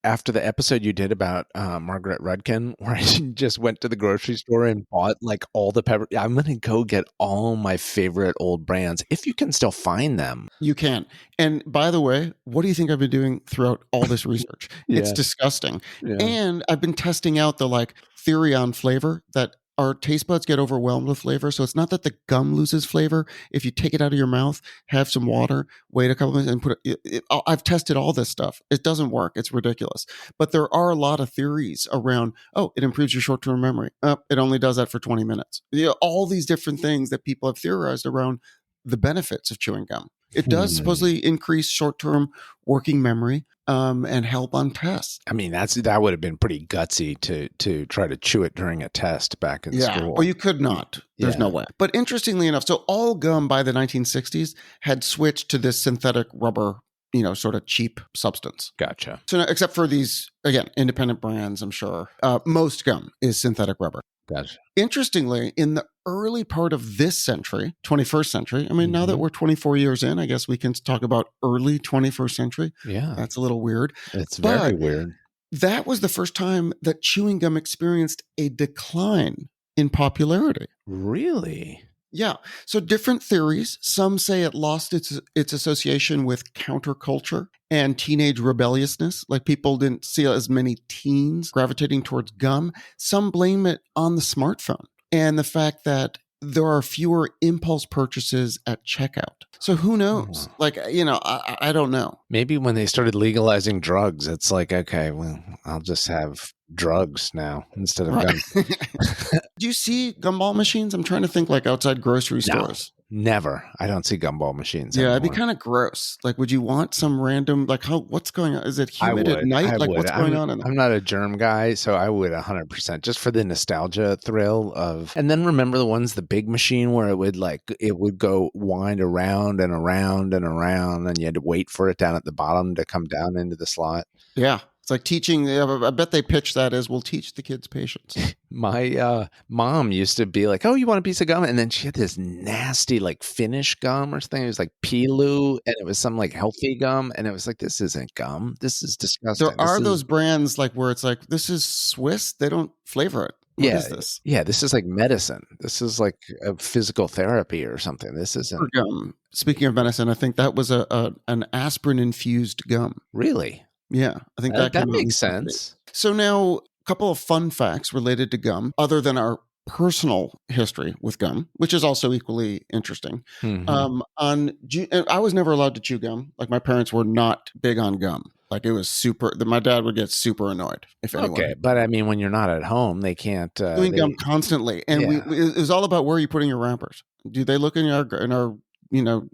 after the episode you did about Margaret Rudkin, where I just went to the grocery store and bought like all the pepper. I'm gonna go get all my favorite old brands if you can still find them. You can. And by the way, what do you think I've been doing throughout all this research? It's Yeah, disgusting. yeah. And I've been testing out the like theory on flavor that our taste buds get overwhelmed with flavor. So it's not that the gum loses flavor. If you take it out of your mouth, have some water, wait a couple minutes, and put it. I've tested all this stuff. It doesn't work. It's ridiculous. But there are a lot of theories around. Oh, it improves your short-term memory. It only does that for 20 minutes. All these different things that people have theorized around the benefits of chewing gum. It does Hmm. supposedly increase short-term working memory and help on tests. I mean, that would have been pretty gutsy to try to chew it during a test back in Yeah. Well, school. you could not. There's Yeah. no way. But interestingly enough, so all gum by the 1960s had switched to this synthetic rubber, sort of cheap substance. Gotcha. So now, except for these, again, independent brands, I'm sure, most gum is synthetic rubber. Gotcha. Interestingly, in the early part of this century, 21st century, I mean, now that Mhm. we're 24 years in, I guess we can talk about early 21st century. Yeah, That's a little weird. it's very But weird. that was the first time that chewing gum experienced a decline in popularity. Really? Yeah. So different theories. Some say it lost its association with counterculture and teenage rebelliousness. Like people didn't see as many teens gravitating towards gum. Some blame it on the smartphone and the fact that there are fewer impulse purchases at checkout. So who knows? Oh. Like, I don't know. Maybe when they started legalizing drugs, it's like, okay, well, I'll just have drugs now instead of Right. gum. Do you see gumball machines? I'm trying to think like outside grocery No, stores. never. I don't see gumball machines Yeah, it'd be anymore. kind of gross. Like, would you want some random, like, what's going on? Is it I humid at would. night? I Like, would. what's going on in there? I'm not a germ guy, so I would 100% just for the nostalgia thrill of. And then remember the ones, the big machine where it would go wind around and around and around, and you had to wait for it down at the bottom to come down into the slot. Yeah. It's like teaching. I bet they pitch that as we'll teach the kids patience. My mom used to be like, "Oh, you want a piece of gum?" And then she had this nasty like Finnish gum or something. It was like Pilu, and it was some like healthy gum, and it was like, "This isn't gum. This is disgusting." There are those brands like where it's like, this is Swiss. They don't flavor it. What is this? Yeah, this is like medicine. This is like a physical therapy or something. This isn't Gum. Speaking of medicine, I think that was an aspirin infused gum. really. Yeah, I think that That came out in makes the 70s. sense. So now, a couple of fun facts related to gum, other than our personal history with gum, which is also equally interesting. Mhm. And I was never allowed to chew gum. Like my parents were not big on gum. Like it was super. My dad would get super annoyed if anyone Okay, but I mean, when you're not at home, they can't. chewing gum constantly. And Yeah. it was all about where you're putting your wrappers. Do they look in our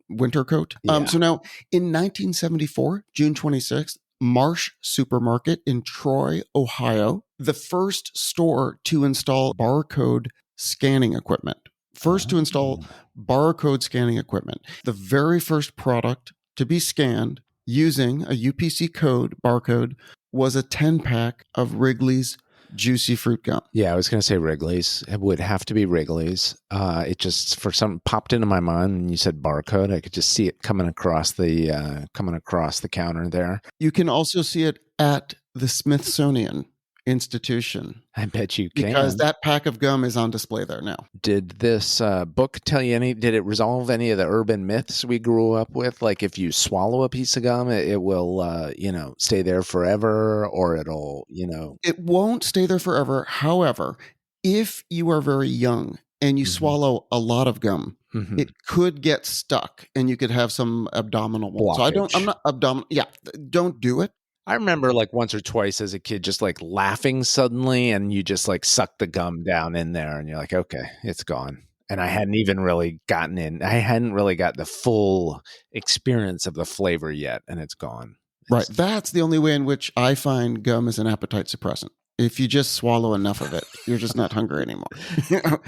winter coat? Yeah. So now in 1974, June 26th. Marsh Supermarket in Troy, Ohio, the first store to install barcode scanning equipment. First to install Oh. barcode scanning equipment. The very first product to be scanned using a UPC code barcode was a 10-pack of Wrigley's Juicy Fruit Gum. Yeah, I was going to say Wrigley's. It would have to be Wrigley's. It just for some popped into my mind when you said barcode. I could just see it coming across the counter there. You can also see it at the Smithsonian Institution I bet you because can. that pack of gum is on display there now. Did this book tell you did it resolve any of the urban myths we grew up with? Like if you swallow a piece of gum, it will, stay there forever, or it'll, It won't stay there forever. However, if you are very young and you Mhm. swallow a lot of gum, Mhm. it could get stuck and you could have some abdominal. So I'm Blockage. not abdominal. Yeah, don't do it. I remember like once or twice as a kid just like laughing suddenly, and you just like suck the gum down in there and you're like, okay, it's gone. And I hadn't really got the full experience of the flavor yet, and it's gone. Right. That's the only way in which I find gum is an appetite suppressant. If you just swallow enough of it, you're just not hungry anymore.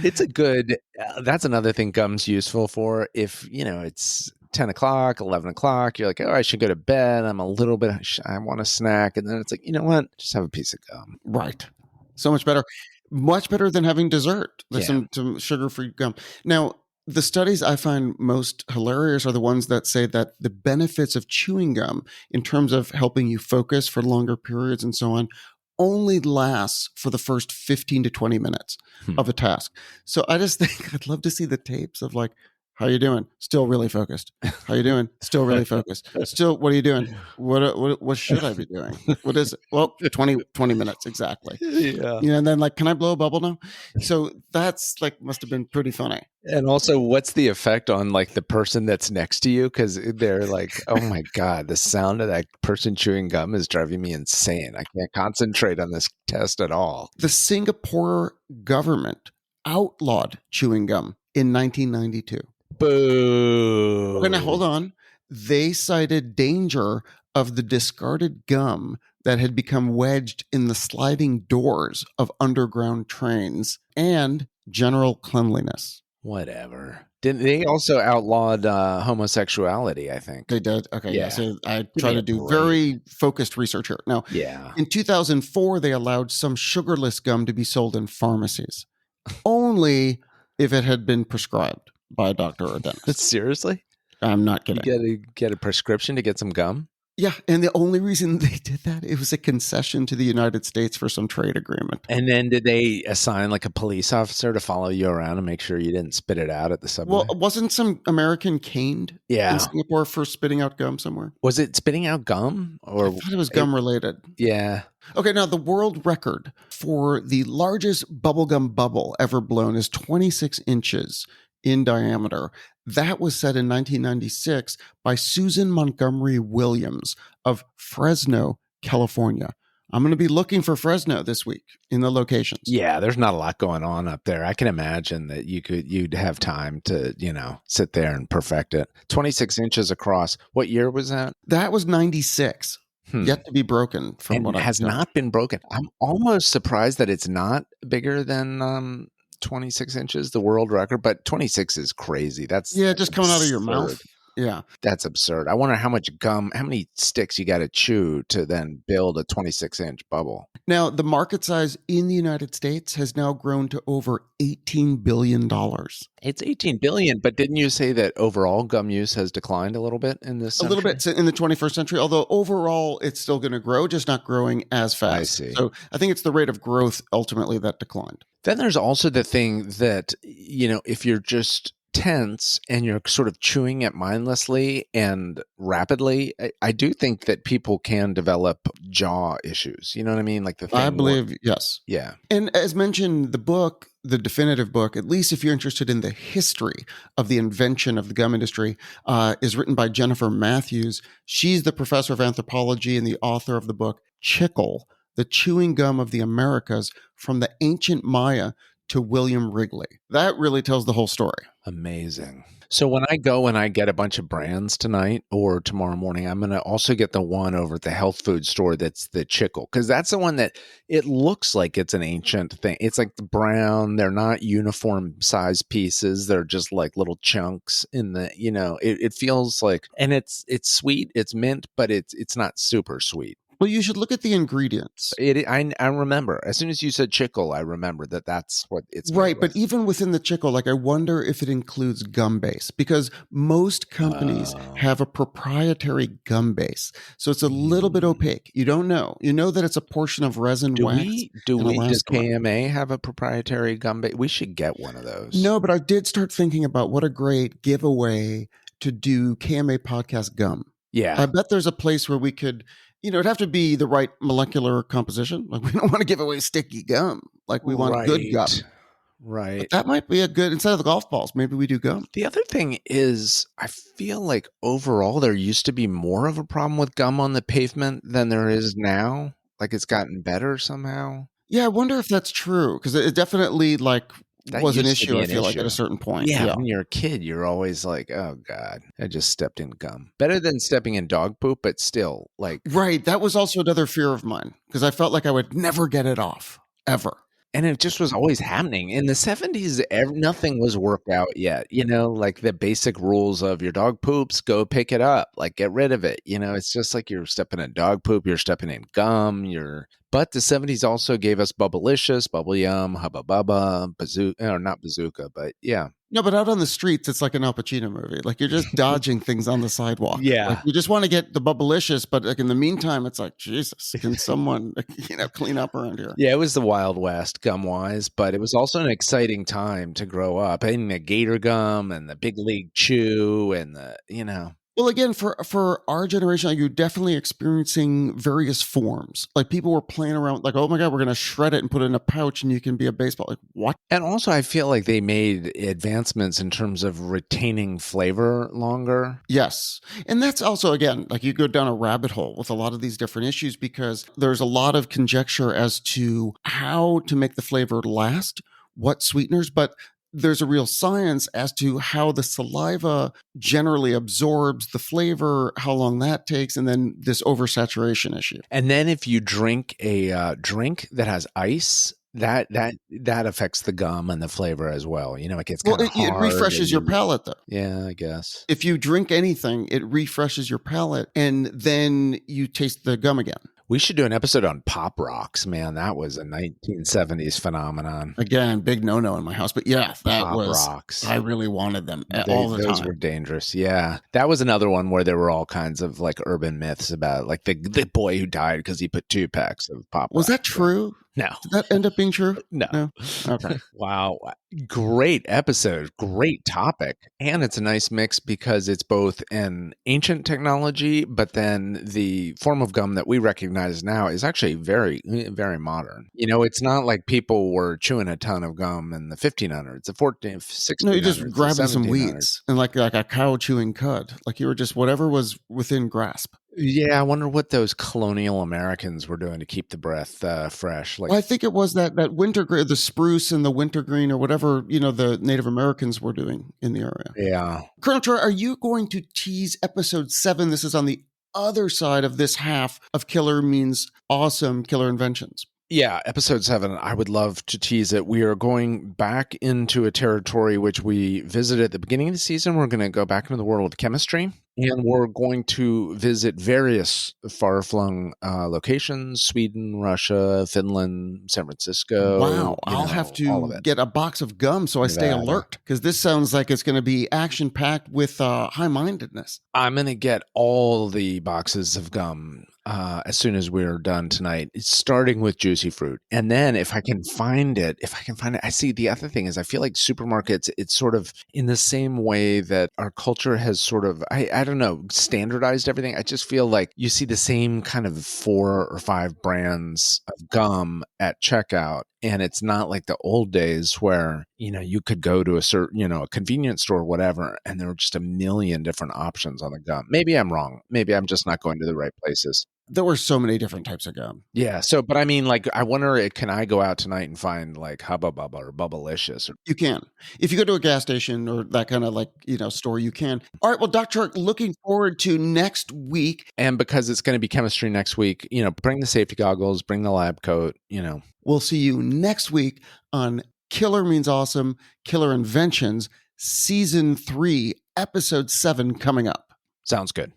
It's a good, that's another thing gum's useful for. If, it's 10 o'clock, 11 o'clock, you're like, oh, I should go to bed. I'm a little bit, I want a snack. And then it's like, you know what? Just have a piece of gum. Right. So much better. Much better than having dessert. There's Yeah. some sugar-free gum. Now, The studies I find most hilarious are the ones that say that the benefits of chewing gum in terms of helping you focus for longer periods and so on only lasts for the first 15 to 20 minutes Hmm. of a task. So I just think I'd love to see the tapes of like, how you doing? Still really focused. How you doing? Still really focused. Still, what are you doing? What should I be doing? What is it? Well, 20 minutes exactly. Yeah. And then like, can I blow a bubble now? So that's like, must have been pretty funny. And also, what's the effect on like the person that's next to you? Because they're like, "Oh my god, the sound of that person chewing gum is driving me insane. I can't concentrate on this test at all." The Singapore government outlawed chewing gum in 1992. Boo! Okay, now hold on. They cited danger of the discarded gum that had become wedged in the sliding doors of underground trains and general cleanliness. Whatever. Didn't they also outlawed homosexuality? I think They did. Okay, yeah. Yeah. So I Give try me to a do break. very focused research here. Now, Yeah. in 2004, they allowed some sugarless gum to be sold in pharmacies, only if it had been prescribed by a doctor or a dentist. Seriously? I'm not You kidding. get a prescription to get some gum? Yeah, and the only reason they did that, it was a concession to the United States for some trade agreement. And then did they assign like a police officer to follow you around and make sure you didn't spit it out at the subway? Well, wasn't some American caned Yeah. in Singapore for spitting out gum somewhere? Was it spitting out gum I or thought it was gum related. yeah. Okay, now the world record for the largest bubblegum bubble ever blown is 26 inches in diameter. That was set in 1996 by Susan Montgomery Williams of Fresno, California. I'm going to be looking for Fresno this week in the locations. Yeah, there's not a lot going on up there. I can imagine that you'd have time to, sit there and perfect it. 26 inches across. What year was that? That was 96. Yet to be broken from And what it I've has done. not been broken. I'm almost surprised that it's not bigger than 26 inches, the world record, but 26 is crazy. That's just coming out of your absurd. mouth. Yeah. That's absurd. I wonder how much gum, how many sticks you got to chew to then build a 26-inch bubble. Now, the market size in the United States has now grown to over $18 billion. It's 18 billion, but didn't you say that overall gum use has declined a little bit in this century? A little bit in the 21st century, although overall it's still going to grow, just not growing as fast. I see. So I think it's the rate of growth ultimately that declined. Then there's also the thing that, if you're just tense and you're sort of chewing it mindlessly and rapidly, I do think that people can develop jaw issues. You know what I mean? Like the thing. I believe, yes. Yeah. And as mentioned, the definitive book, at least if you're interested in the history of the invention of the gum industry, is written by Jennifer Matthews. She's the professor of anthropology and the author of the book Chicle, The Chewing Gum of the Americas, from the Ancient Maya to William Wrigley. That really tells the whole story. Amazing. So when I go and I get a bunch of brands tonight or tomorrow morning, I'm going to also get the one over at the health food store that's the Chicle, because that's the one that it looks like it's an ancient thing. It's like the brown. They're not uniform size pieces. They're just like little chunks in the, it feels like, and it's sweet. It's mint, but it's not super sweet. Well, you should look at the ingredients. I remember. As soon as you said Chicle, I remember that's what it's made Right, with. but even within the Chicle, like I wonder if it includes gum base, because most companies have a proprietary gum base. So it's a little bit opaque. You don't know. You know that it's a portion of resin wax. Does KMA have a proprietary gum base? We should get one of those. No, but I did start thinking about what a great giveaway to do KMA podcast gum. Yeah. I bet there's a place where we could, it'd have to be the right molecular composition. Like we don't want to give away sticky gum. Like we want good gum. Right. But that might be a good, instead of the golf balls, maybe we do gum. The other thing is, I feel like overall there used to be more of a problem with gum on the pavement than there is now. Like it's gotten better somehow. Yeah, I wonder if that's true, because it definitely that was an used to issue, be I an feel like, issue. at a certain point. Yeah, when you're a kid, you're always like, oh, God, I just stepped in gum. Better than stepping in dog poop, but still, like... Right, that was also another fear of mine, because I felt like I would never get it off, ever. And it just was always happening. In the 70s, nothing was worked out yet. Like the basic rules of your dog poops, go pick it up, like get rid of it. It's just like you're stepping in dog poop, you're stepping in gum, you're But the 70s also gave us Bubblicious, Bubble Yum, Hubba Bubba, Bazooka, or not Bazooka, but yeah. No, but out on the streets, it's like an Al Pacino movie. Like you're just dodging things on the sidewalk. Like Yeah. you just want to get the Bubblicious, but like in the meantime, it's like, Jesus, can someone clean up around here? Yeah, it was the Wild West gum wise, but it was also an exciting time to grow up. And the Gator gum and the Big League Chew and the. Well, again, for our generation, like, you're definitely experiencing various forms. Like people were playing around, like, oh my God, we're going to shred it and put it in a pouch and you can be a baseball. Like, what? And also, I feel like they made advancements in terms of retaining flavor longer. Yes. And that's also, again, like you go down a rabbit hole with a lot of these different issues because there's a lot of conjecture as to how to make the flavor last, what sweeteners, but there's a real science as to how the saliva generally absorbs the flavor, how long that takes, and then this oversaturation issue. And then if you drink a drink that has ice, that affects the gum and the flavor as well. It gets kind of hard. It refreshes your palate, though. Yeah, I guess. If you drink anything, it refreshes your palate, and then you taste the gum again. We should do an episode on Pop Rocks, man. That was a 1970s phenomenon. Again, big no-no in my house. But yeah, that Pop was, Rocks. I really wanted them all the time. Those were dangerous. Yeah. That was another one where there were all kinds of like urban myths about like the boy who died because he put 2 packs of Pop Rocks. Was that true? No. Did that end up being true? No. Okay. Wow. Great episode. Great topic. And it's a nice mix because it's both an ancient technology, but then the form of gum that we recognize now is actually very, very modern. It's not like people were chewing a ton of gum in the 1500s, the 1600s. No, you just grabbing some weeds and like a cow chewing cud. Like you were just whatever was within grasp. Yeah, I wonder what those colonial Americans were doing to keep the breath fresh. Like, well, I think it was that wintergreen, the spruce and the wintergreen, or whatever the Native Americans were doing in the area. Yeah, Colonel Troy, are you going to tease episode 7? This is on the other side of this half of Killer Means Awesome, Killer Inventions. Yeah, episode 7, I would love to tease it. We are going back into a territory which we visited at the beginning of the season. We're going to go back into the world of chemistry, and we're going to visit various far-flung locations: Sweden, Russia, Finland, San Francisco. Wow, I'll have to get a box of gum so I stay alert, because this sounds like it's going to be action-packed with high-mindedness. I'm going to get all the boxes of gum as soon as we're done tonight, starting with juicy fruit. And then if I can find it, I see the other thing is I feel like supermarkets, it's sort of in the same way that our culture has sort of, I don't know, standardized everything. I just feel like you see the same kind of 4 or 5 brands of gum at checkout. And it's not like the old days where, you could go to a certain, a convenience store or whatever, and there were just a million different options on the gum. Maybe I'm wrong. Maybe I'm just not going to the right places. There were so many different types of gum. Yeah. So, but I mean, like, I wonder, can I go out tonight and find like Hubba Bubba or Bubblicious? You can. If you go to a gas station or that kind of store, you can. All right. Well, Dr. looking forward to next week. And because it's going to be chemistry next week, bring the safety goggles, bring the lab coat, We'll see you next week on Killer Means Awesome, Killer Inventions, Season 3, Episode 7 coming up. Sounds good.